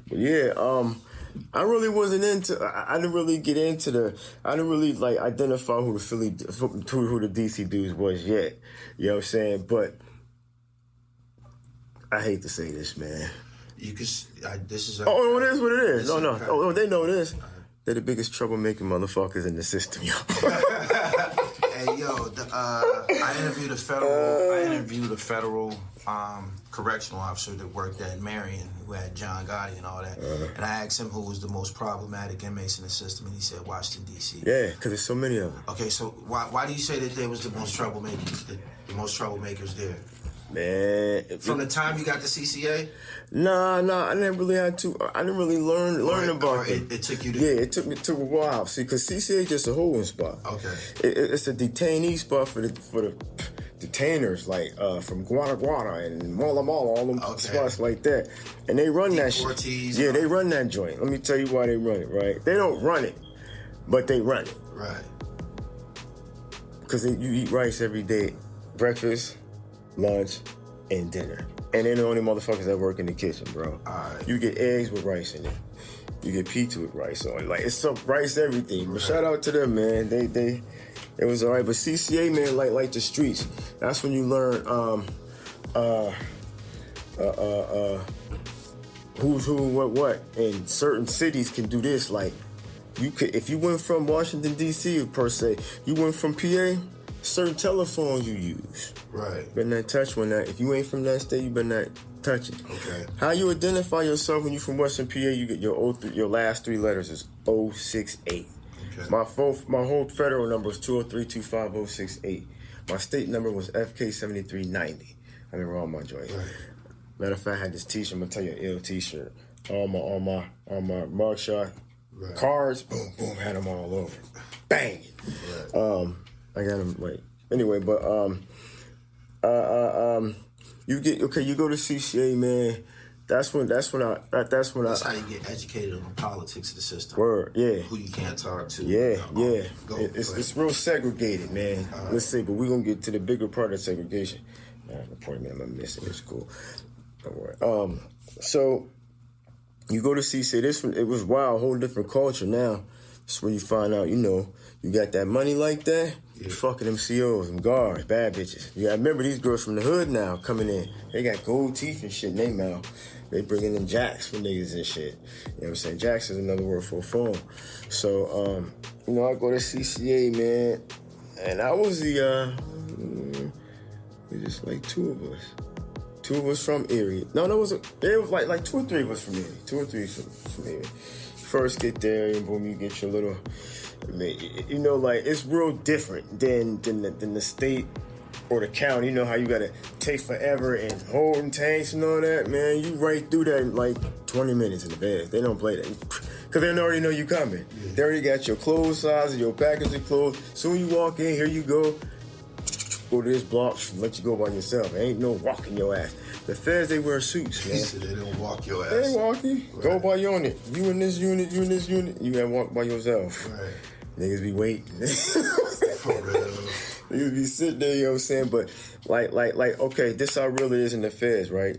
But yeah, I really wasn't into. I didn't really get into I didn't really like identify who the DC dudes was yet. You know what I'm saying? But I hate to say this, man. You could. This is. It is what it is. No. Oh, they know this. They're the biggest troublemaking motherfuckers in the system, yo. Hey, yo. I interviewed a federal correctional officer that worked at Marion, who had John Gotti and all that. And I asked him who was the most problematic inmates in the system, and he said Washington D.C. Yeah, because there's so many of them. Okay, so why do you say that there was the most troublemakers? The most troublemakers there? Man, from the time you got the CCA? Nah, I didn't really have to. I didn't really learn about it. It took you to... Yeah, it took a while. See, because CCA is just a holding spot. Okay. It's a detainee spot for the detainers, like from Guanaguana and Mala Mala, all them spots like that. And they run that shit. Yeah, they run that joint. Let me tell you why they run it, right? They don't run it, but they run it. Right. Because you eat rice every day. Breakfast, lunch, and dinner. And they're the only motherfuckers that work in the kitchen, bro. Right. You get eggs with rice in it. You get pizza with rice on it. Like, it's some rice everything. But shout out to them, man. It was all right. But CCA, man, like the streets. That's when you learn who's who and what. And certain cities can do this. Like, you could, if you went from Washington, D.C., per se, you went from PA, certain telephones you use. Right. Better not touch one. If you ain't from that state, you better not touch it. Okay. How you identify yourself when you from Western PA? You get your last three letters is 068. Okay. My whole federal number is 203-25068. My state number was FK7390. I remember all my joints. Right. Matter of fact, I had this T-shirt. I'm gonna tell you an ill T-shirt. On my mugshot, cards, boom, boom, had them all over. Bang. Right. I got them. Wait. Anyway, but you go to CCA, man. That's how you get educated on the politics of the system. Word, yeah. Who you can't talk to. Yeah. It's real segregated, man. Right. Let's see, but we're gonna get to the bigger part of segregation. The point, man, I'm missing. It's cool. Don't worry. So you go to CCA. This one, it was wild, whole different culture. Now, it's where you find out, you got that money like that. You fucking them COs, them guards, bad bitches. You gotta remember these girls from the hood now coming in. They got gold teeth and shit in their mouth. They bringing in jacks for niggas and shit. You know what I'm saying? Jacks is another word for a phone. So, I go to CCA, man, and I was it was just like two of us. Two of us from Erie. No, it was like two or three of us from Erie. Two or three from Erie. First get there and boom, you get your little, it's real different than the state or the county. You know how you gotta take forever and holding tanks and all that, man. You right through that in like 20 minutes in the bed. They don't play that because they already know you coming. Yeah. They already got your clothes size and your package of clothes. Soon you walk in, here you go. Go to this block, let you go by yourself. There ain't no walking your ass. The feds, they wear suits, man. So they don't walk your ass. They ain't walking. Right. Go by your unit. You in this unit, you in this unit. You gotta walk by yourself. Right. Niggas be waiting. For real. Niggas be sitting there, you know what I'm saying? But like, okay, this how real it is in the feds, right?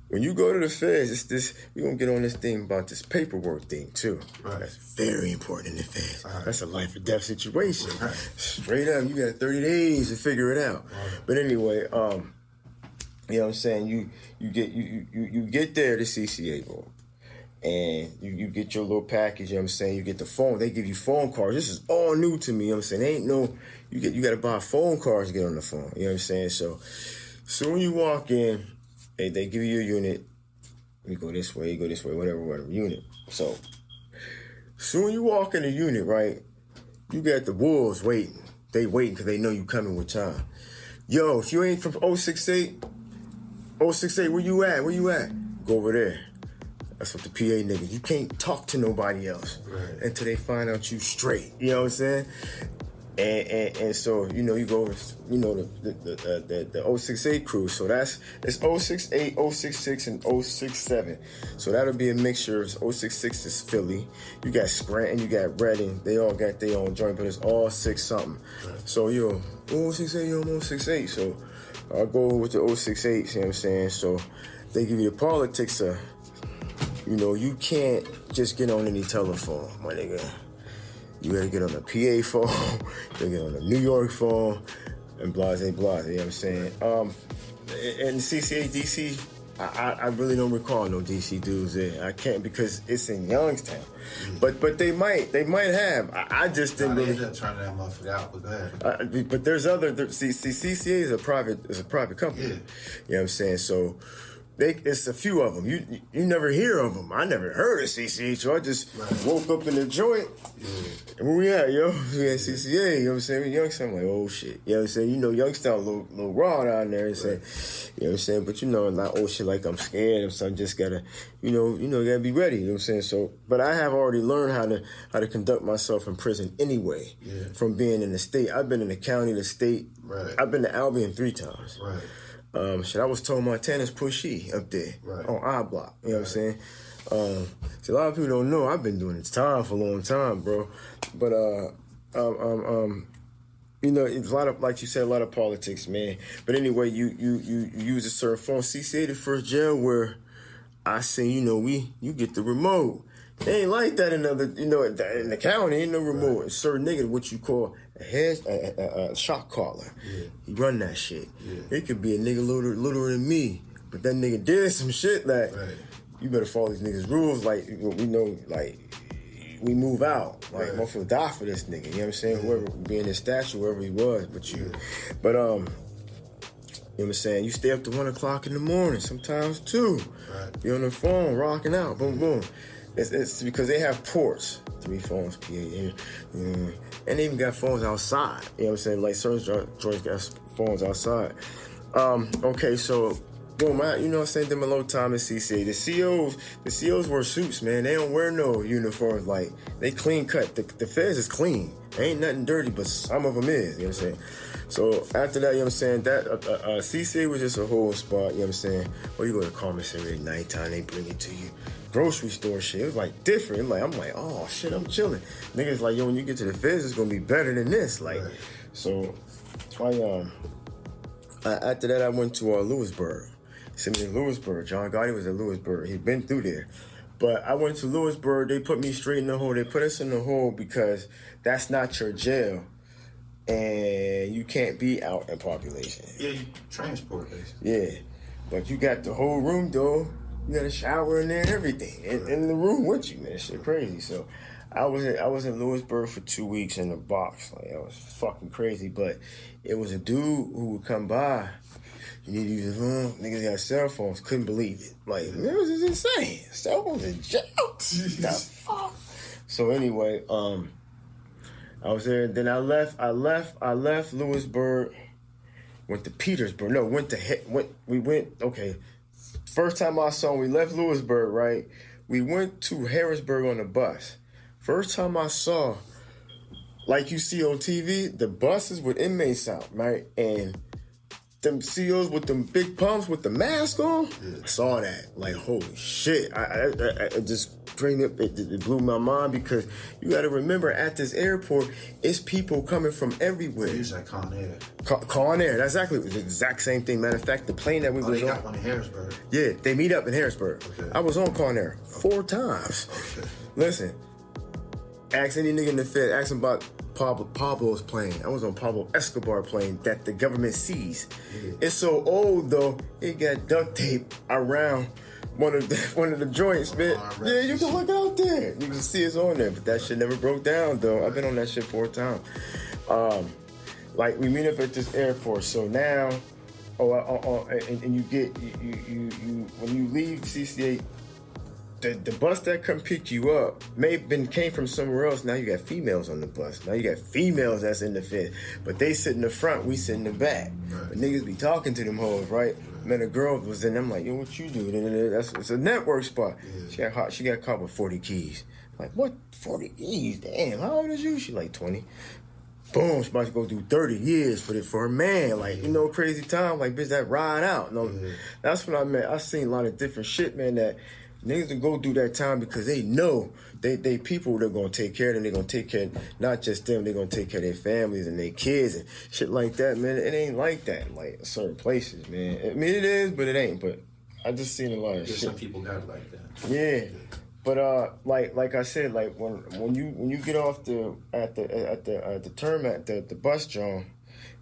When you go to the feds, it's this, we're gonna get on this thing about this paperwork thing too. Right. That's very important in the feds. Right. That's a life or death situation. Right. Straight up, you got 30 days to figure it out. Right. But anyway, you know what I'm saying? You get there to CCA, bro. And you get your little package, you know what I'm saying? You get the phone, they give you phone cards. This is all new to me, you know what I'm saying? There ain't no, you gotta buy phone cards to get on the phone, you know what I'm saying? So when you walk in, they give you a unit. You go this way, whatever unit. So when you walk in the unit, right, you got the wolves waiting. They waiting because they know you coming with time. Yo, if you ain't from 068, where you at? Go over there. That's what the PA niggas. You can't talk to nobody else until they find out you straight. You know what I'm saying? And so, you know, you go with, you know, the 068 crew. So it's 068, 066, and 067. So that'll be a mixture. 066 is Philly. You got Scranton, you got Reading. They all got their own joint, but it's all 6 something. Right. So you're 068, you're 068. So I'll go with the 068, you know what I'm saying? So they give you the politics of, you know, you can't just get on any telephone, my nigga. You gotta get on the PA phone, you gotta get on the New York phone, and blase, you know what I'm saying? And CCA, DC, I really don't recall no DC dudes there. I can't because it's in Youngstown. But they might have. I just didn't really. They ended up turning that motherfucker out, but go ahead. But there's other, CCA is a private company. Yeah. You know what I'm saying? So, it's a few of them. You never hear of them. I never heard of CCA, so I just woke up in the joint. Yeah. And where we at, yo? We at CCA, you know what I'm saying? Youngstown, I'm like, oh shit. You know what I'm saying? You know, Youngstown a little raw down there and say, you know what I'm saying? But you know, not oh shit like I'm scared, so I just gotta, you gotta be ready, you know what I'm saying? So, but I have already learned how to conduct myself in prison anyway, from being in the state. I've been in the county, the state. Right. I've been to Albion 3 times. Right. I was told Montana's pushy up there on I Block. You know what I'm saying? So a lot of people don't know I've been doing this time for a long time, bro. But you know, it's a lot of, like you said, a lot of politics, man. But anyway, you use a certain phone. CCA, the first jail where I say, you know, you get the remote. They ain't like that in in the county. Ain't no remote. Right. Certain nigga, what you call a shot caller. Yeah. He run that shit. Yeah. It could be a nigga littler than me, but that nigga did some shit that you better follow these niggas' rules. Like we know, like we move out. Like motherfucker die for this nigga. You know what I'm saying? Whoever be in his statue, wherever he was, but you. But you know what I'm saying? You stay up to 1 o'clock in the morning, sometimes 2. Right. You on the phone, rocking out, boom, boom. It's because they have ports, 3 phones, PA, and they even got phones outside. You know what I'm saying? Like certain joints got phones outside. Okay, so boom, you know what I'm saying? Them a low time in CCA. The COs wear suits, man. They don't wear no uniforms. Like they clean cut. The feds is clean. There ain't nothing dirty, but some of them is. You know what I'm saying? So after that, you know what I'm saying? That CCA was just a whole spot. You know what I'm saying? Or you go to commissary at nighttime, they bring it to you. Grocery store shit. It was like different. I'm like, oh shit, I'm chilling. Niggas like, yo, when you get to the feds, it's gonna be better than this. Like, so after that, I went to Lewisburg. Sent me to Lewisburg. John Gotti was at Lewisburg. He'd been through there. But I went to Lewisburg. They put me straight in the hole. They put us in the hole because that's not your jail. And you can't be out in population. Yeah, you transport, basically. Yeah. But you got the whole room, though. You got a shower in there and everything. In the room with you, man. Shit crazy. So I was in Lewisburg for 2 weeks in the box. Like, that was fucking crazy. But it was a dude who would come by. You need to use his phone. Niggas got cell phones. Couldn't believe it. Like, man, this is insane. Cell phones in jail. The fuck? So anyway, I was there. Then I left Lewisburg. Went to Petersburg. No, we went, okay. First time I saw him, we left Lewisburg, right? We went to Harrisburg on the bus. First time I saw, like you see on TV, the buses with inmates out, right? And them COs with them big pumps with the mask on. I saw that. Like, holy shit. I just it blew my mind because you got to remember at this airport, it's people coming from everywhere. It's like Con Air. Con Air, that's exactly the exact same thing. Matter of fact, the plane that we was they on. got one in Harrisburg. Yeah, they meet up in Harrisburg. Okay. I was on Con Air 4 times. Okay. Listen, ask any nigga in the Fed, ask him about Pablo's plane. I was on Pablo Escobar plane that the government seized. Yeah. It's so old though, it got duct tape around one of the joints, man. Yeah, you can look out there. You can see it's on there, but that shit never broke down though. I've been on that shit 4 times. Like we meet up at this airport. So now, and you get you when you leave CCA. The bus that come pick you up came from somewhere else. Now you got females on the bus. Now you got females that's in the Fed. But they sit in the front, we sit in the back. Right. But niggas be talking to them hoes, right? Man, a girl was in. I'm like, yo, what you do? It's a network spot. Yeah. She got caught with 40 keys. Like, what? 40 keys? Damn, how old is you? She like 20. boom, she's about to go do 30 years for her man. Like, you know, crazy time. Like, bitch, that ride out. No, that's what I meant. I seen a lot of different shit, man, that niggas will go do that time because they know they people they're gonna take care of them. They're gonna take care of not just them, they're gonna take care of their families and their kids and shit like that, man. It ain't like that, like certain places, man. I mean, it is, but it ain't. But I just seen a lot of shit. Some people got it like that. Yeah. But like I said, like when you get off at the term at the bus John,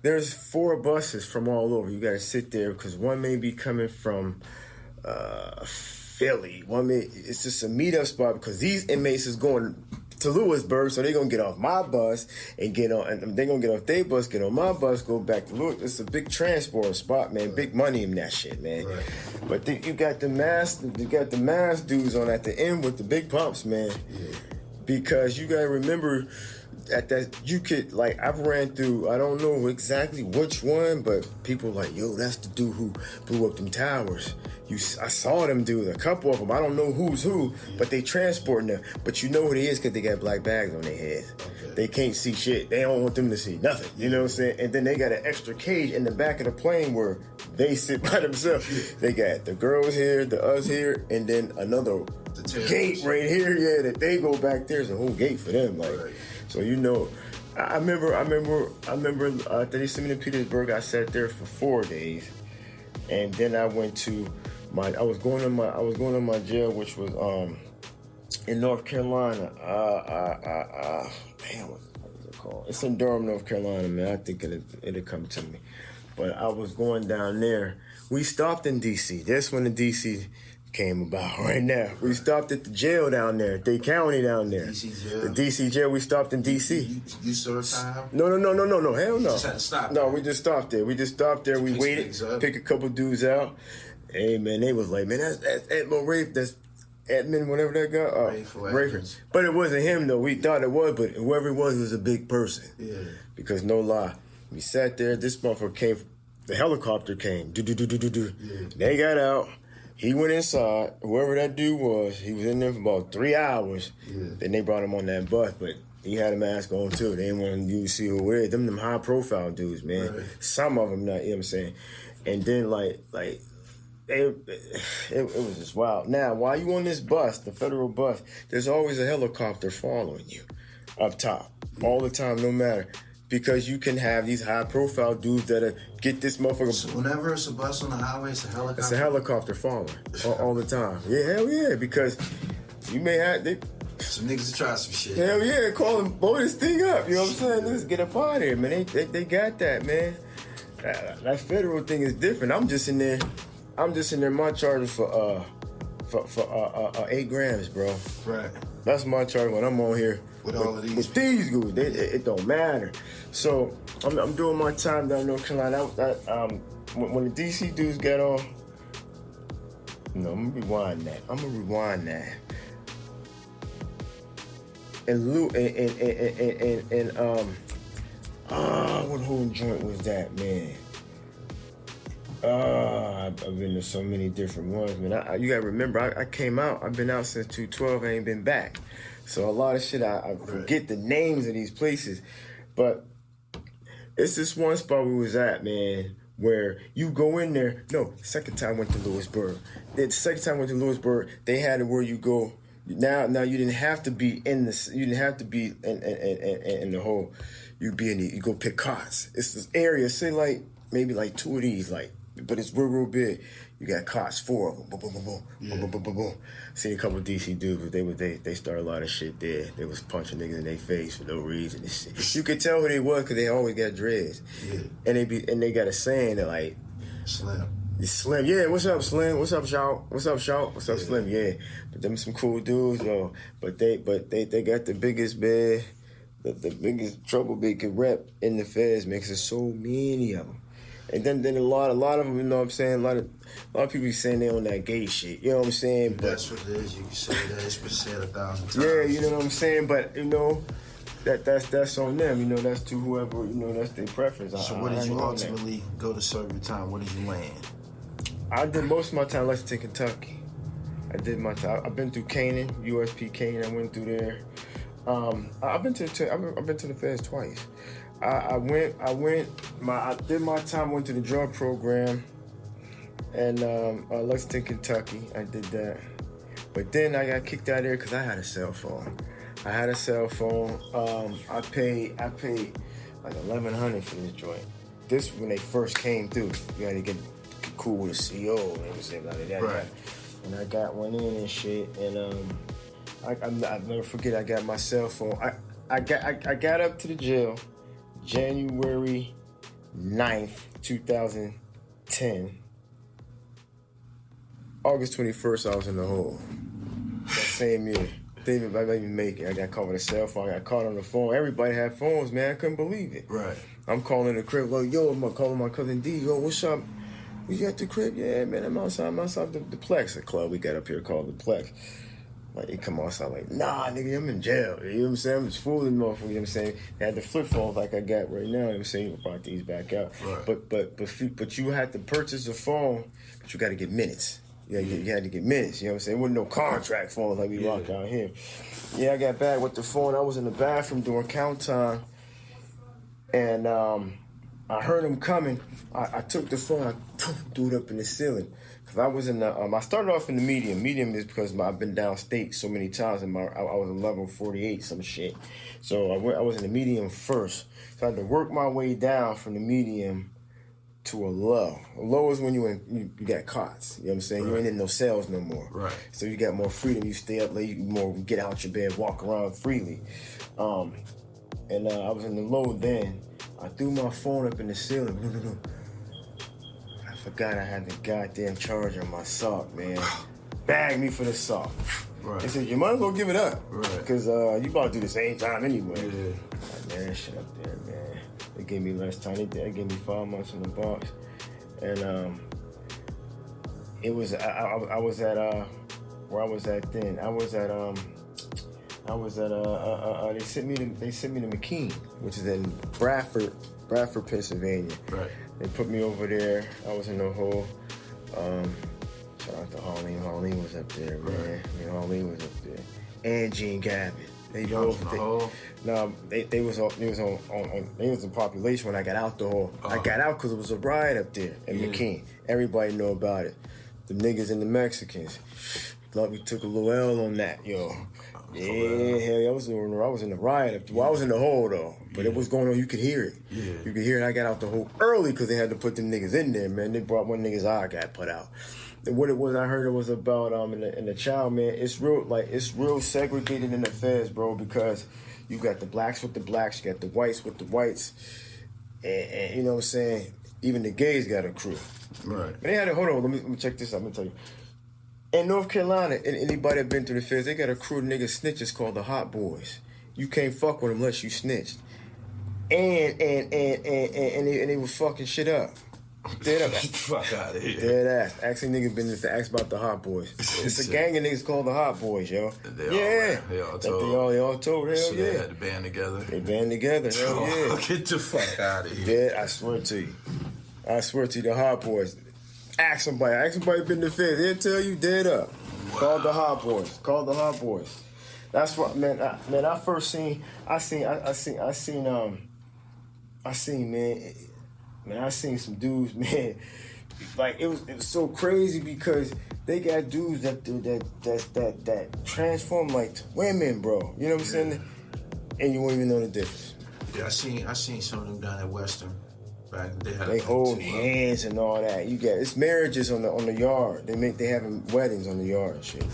there's 4 buses from all over. You gotta sit there because one may be coming from Philly. It's just a meetup spot because these inmates is going to Lewisburg, so they're gonna get off my bus and get on, and they're gonna get off their bus, get on my bus, go back to Lewis. It's a big transport spot, man. Big money in that shit, man. Right. But you got the mass dudes on at the end with the big pumps, man. Yeah. Because you gotta remember at that you could like I've ran through. I don't know exactly which one, but people like, yo, that's the dude who blew up them towers. I saw them dudes, a couple of them. I don't know who's who, but they transporting them. But you know who they is because they got black bags on their heads. Okay. They can't see shit. They don't want them to see nothing. You know what I'm saying? And then they got an extra cage in the back of the plane where they sit by themselves. They got the girls here, the us here, and then another gate right here. Yeah, that they go back there. There's a whole gate for them. Like, right. So you know, I remember. After they sent me to Petersburg, I sat there for 4 days, and then I went to. I was going to my jail, which was in North Carolina. Damn, what is it called? It's in Durham, North Carolina, man. I think it'll come to me. But I was going down there. We stopped in D.C. That's when the D.C. came about right now. We stopped at the jail down there, Dade County down there. D.C. jail? The D.C. jail, we stopped in D.C. You served time? No, hell no. You just had to stop No, we just stopped there. We waited, pick a couple dudes out. Hey, man, they was like, man, that's Edmund Rafe, that's Edmund, whatever that guy. Rafe. But it wasn't him, though. We thought it was, but whoever it was a big person. Yeah. Because no lie, we sat there, this motherfucker came, the helicopter came, Yeah. They got out. He went inside. Whoever that dude was, he was in there for about 3 hours. Yeah. Then they brought him on that bus, but he had a mask on, too. They didn't want you to see who it is. Them high-profile dudes, man. Right. Some of them, not, you know what I'm saying? And then, it was just wild. Now, while you on this bus, the federal bus, there's always a helicopter following you up top all the time, no matter. Because you can have these high-profile dudes that get this motherfucker. So whenever it's a bus on the highway, it's a helicopter? It's a helicopter following all the time. Yeah, hell yeah, because you may have... Some niggas to try some shit. Hell yeah, call them, blow this thing up. You know what I'm saying? Let's get up out of here, man. They got that, man. That federal thing is different. I'm just in there, my charges for 8 grams, bro. Right. That's my charge when I'm on here. With all of these. With these dudes, it don't matter. So I'm doing my time down in North Carolina. When the DC dudes get on, no, I'm gonna rewind that. And what whole joint was that, man? I've been to so many different ones, man. You gotta remember, I came out. I've been out since 2012. I ain't been back. So a lot of shit, I forget the names of these places. But it's this one spot we was at, man, where you go in there. No, second time I went to Lewisburg. The second time I went to Lewisburg, they had it where you go. Now you didn't have to be in this. You didn't have to be in the whole. You go pick cots. It's this area. Say maybe 2 of these, but it's real big. You got cots, 4 of them. Boom, boom, boom, boom, boom, boom, boom, boom, boom. Seen a couple of DC dudes, but they started a lot of shit there. They was punching niggas in their face for no reason. And shit. You could tell who they was because they always got dreads. Yeah. And they got a saying that Slim. Slim, yeah. What's up, Slim? What's up, Shout? What's up, Shout? What's up, Slim? Yeah. But them some cool dudes, though. But they got the biggest bed, the biggest trouble they could rep in the feds, man. 'Cause there's so many of them. And then a lot of them, you know what I'm saying? A lot of people be saying they on that gay shit. You know what I'm saying? But that's what it is. You can say that. It's been said 1,000 times. Yeah, you know what I'm saying? But you know, that's on them. You know, that's to whoever. You know, that's their preference. So where did you ultimately go to serve your time? Where did you land? I did most of my time Lexington, Kentucky. I did my time. I've been through Canaan, USP Canaan. I went through there. I've been to the feds twice. I did my time, went to the drug program in Lexington, Kentucky. I did that. But then I got kicked out of there because I had a cell phone. I paid like $1,100 for this joint. This when they first came through. You had to get cool with a CO and everything like that. Right. And I got one in and shit. And I'll never forget. I got my cell phone. I got up to the jail January 9th, 2010. August 21st, I was in the hole. That same year. They didn't even make it. I got caught with a cell phone. I got caught on the phone. Everybody had phones, man. I couldn't believe it. Right. I'm calling the crib. Like, yo, I'm calling my cousin D. Yo, what's up? You at the crib? Yeah, man, I'm outside the Plex, a club we got up here called the Plex. Like, they come outside like, nah, nigga, I'm in jail. You know what I'm saying? I'm just fooling motherfuckers, you know what I'm saying? They had the flip phones like I got right now, you know what I'm saying? You brought these back out. Right. But you had to purchase a phone, but you got to get minutes. Yeah, you had to get minutes, you know what I'm saying? There wasn't no contract phone like we rock out here. Yeah, I got back with the phone. I was in the bathroom during count time, and I heard him coming. I took the phone, I threw it up in the ceiling. Cause I was in the, I started off in the medium. Medium is because I've been downstate so many times, and I was in level 48, some shit. So I was in the medium first. So I had to work my way down from the medium to a low. A low is when you got cots. You know what I'm saying? Right. You ain't in no cells no more. Right. So you got more freedom. You stay up late. You more get out your bed, walk around freely. And I was in the low then. I threw my phone up in the ceiling. I forgot I had the goddamn charger on my sock, man. Bagged me for the sock. Right. They said, you might as well give it up. Right. Because you about to do the same time anyway. Yeah. Like, man, that shit up there, man. They gave me less time. They gave me 5 months in the box. And it was, I was at, where I was at then. They sent me to McKean, which is in Bradford, Pennsylvania. Right. They put me over there. I was in the hole. Shout out to Harleen. Harleen was up there, man. Right. I mean, Harleen was up there. And Gene Gavin. They both. They was in population when I got out the hole. I got out because it was a riot up there in McKean. Everybody know about it. The niggas and the Mexicans. Thought we took a little L on that, yo. Yeah, hell yeah, I was in the riot. Well, I was in the hole though, but it was going on. You could hear it. Yeah, you could hear it. I got out the hole early because they had to put them niggas in there, man. They brought one nigga's eye got put out. And what it was, I heard it was about in the child, man. It's real segregated in the feds, bro, because you got the blacks with the blacks, you got the whites with the whites, and you know what I'm saying. Even the gays got a crew. Right. But they had a hold on. Let me check this out. Let me tell you. In North Carolina, and anybody that been through the feds, they got a crew of niggas snitches called the Hot Boys. You can't fuck with them unless you snitched. And they was fucking shit up. Dead up. Fuck out of here. Dead ass. Actually, niggas been to ask about the Hot Boys. It's a gang of niggas called the Hot Boys, yo. They all told. Hell so yeah. They had to band together. They band together. Hell yeah. Get the fuck out of here. Dead. I swear to you, the Hot Boys. Ask somebody been to the feds. They'll tell you dead up. Wow. Called the Hot Boys. That's what, man. I first seen, I seen some dudes, man. Like it was so crazy because they got dudes that transform like to women, bro. You know what I'm saying? And you won't even know the difference. Yeah, I seen some of them down at Western. They hold hands and all that. You get it's marriages on the yard. They having weddings on the yard and shit.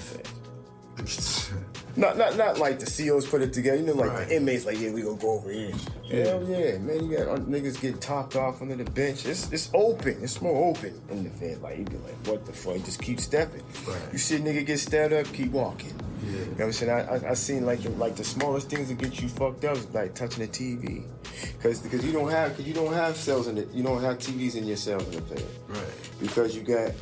Not like the COs put it together. You know, like the inmates, like we gonna go over here. Hell yeah, man. You got niggas get topped off under the bench. It's open. It's more open in the Fed. Like you be like, what the fuck? Just keep stepping. Right. You see a nigga get stabbed up, keep walking. Yeah. You know what I'm saying? I seen like the smallest things that get you fucked up is like touching the TV, because you don't have cells in it. You don't have TVs in your cells in the Fed. Right. Because you got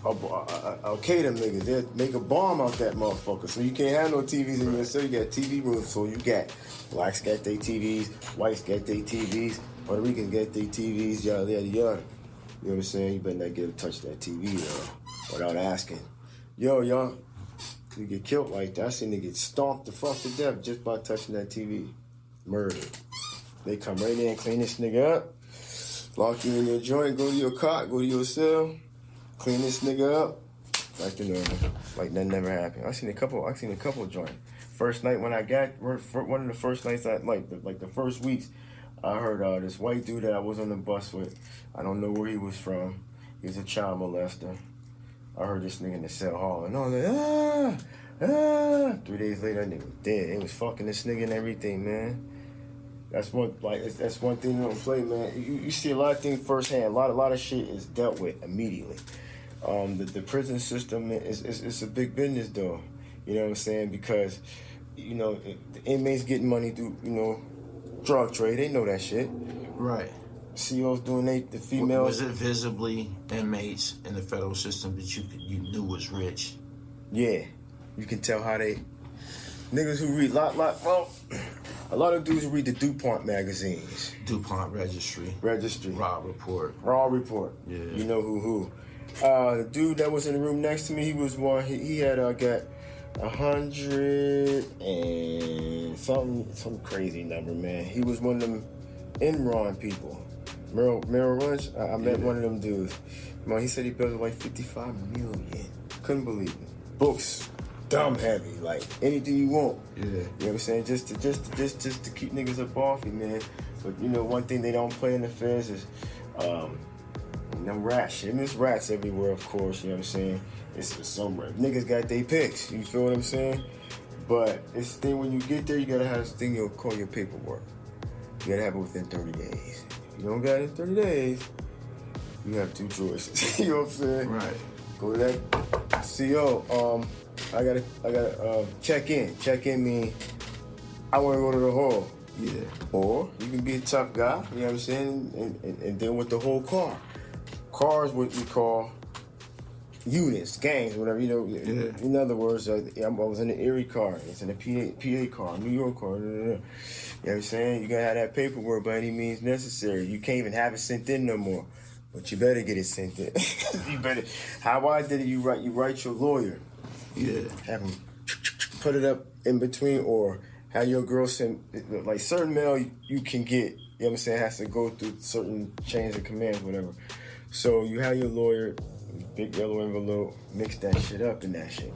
Al-Qaeda niggas. They make a bomb out that motherfucker. So you can't have no TVs in your cell. You got TV rooms. So you got blacks got their TVs, whites got their TVs, Puerto Ricans got their TVs, yada yada yada. You know what I'm saying? You better not get to touch that TV without asking. Yo, y'all. You get killed like that. I seen they get stomped the fuck to death just by touching that TV. Murder. They come right in, clean this nigga up, lock you in your joint, go to your cot, go to your cell, clean this nigga up, like the normal, like nothing never happened. I seen a couple joints. First night when I got, one of the first nights, like the first weeks, I heard this white dude that I was on the bus with. I don't know where he was from. He was a child molester. I heard this nigga in the cell hall, and I was like, 3 days later, that nigga was dead. They was fucking this nigga and everything, man. That's one thing you don't play, man. You see a lot of things firsthand. A lot of shit is dealt with immediately. The prison system is a big business, though. You know what I'm saying? Because, you know, the inmates getting money through, you know, drug trade. They know that shit. Right. CEOs doing the females. Was it visibly inmates in the federal system that you knew was rich? Yeah. You can tell how they... Niggas who read well, a lot of dudes who read the DuPont magazines. DuPont Registry. Raw Report. Yeah. You know who. The dude that was in the room next to me, he was one. He had got 100 and some crazy number, man. He was one of them Enron people. Merrill Lynch. I met one of them dudes. Man, he said he built like 55 million. Couldn't believe it. Books. Dumb heavy, like anything you want. Yeah. You know what I'm saying? Just to keep niggas up off you, man. But you know, one thing they don't play in the feds is them rat shit. I mean, there's rats everywhere, of course, you know what I'm saying? It's some niggas got their picks, you feel what I'm saying? But it's the thing, when you get there, you gotta have this thing you'll call your paperwork. You gotta have it within 30 days. If you don't got it in 30 days, you have two choices. You know what I'm saying? Right. Go to that CO, I gotta check in. Check in mean I wanna go to the hall. Yeah. Or you can be a tough guy, you know what I'm saying, and deal with the whole car. Cars, what we call units, gangs, whatever, you know. Yeah. In other words, I was in the Erie car, it's in a PA car, New York car. You know what I'm saying? You gotta have that paperwork by any means necessary. You can't even have it sent in no more. But you better get it sent in. You better. How I did it, you write your lawyer. Yeah. Have them put it up in between, or have your girl send, like certain mail you can get, you know what I'm saying, has to go through certain chains of commands, whatever. So you have your lawyer, big yellow envelope, mix that shit up in that shit.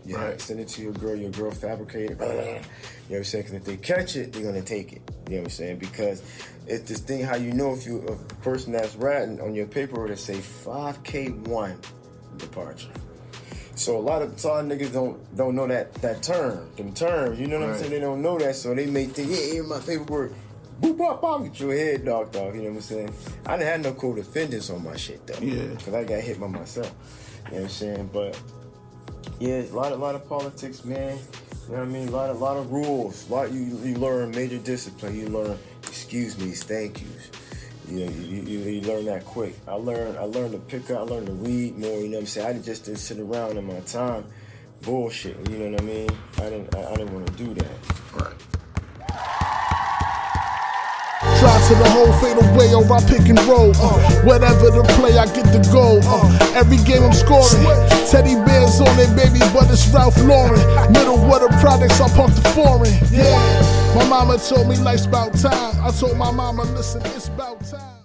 Yeah, right. Send it to your girl fabricate it, blah, blah, blah. You know what I'm saying? Because if they catch it, they're going to take it. You know what I'm saying? Because it's this thing, how you know if a person that's ratting on your paperwork to say 5K1 departure. So a lot of niggas don't know that term, them terms. You know what I'm saying? They don't know that, so they may think, yeah, my paperwork. Boop, pop, pop, get your head knocked off. You know what I'm saying? I didn't have no co-defendants on my shit though. Yeah. Because I got hit by myself. You know what I'm saying? But yeah, a lot of politics, man. You know what I mean? A lot of rules. You learn major discipline. You learn excuse me's, thank yous. You know, you learn that quick. I learned to pick up. I learned to read more. You know what I'm saying? I just didn't sit around in my time bullshit. You know what I mean? I didn't want to do that. Right. Try to the whole fatal way, or I pick and roll. Whatever the play, I get the goal. Every game I'm scoring. Teddy bears on it, baby, but it's Ralph Lauren. Middle of the products, I park the foreign. Yeah. My mama told me life's about time. I told my mama, listen, it's about time.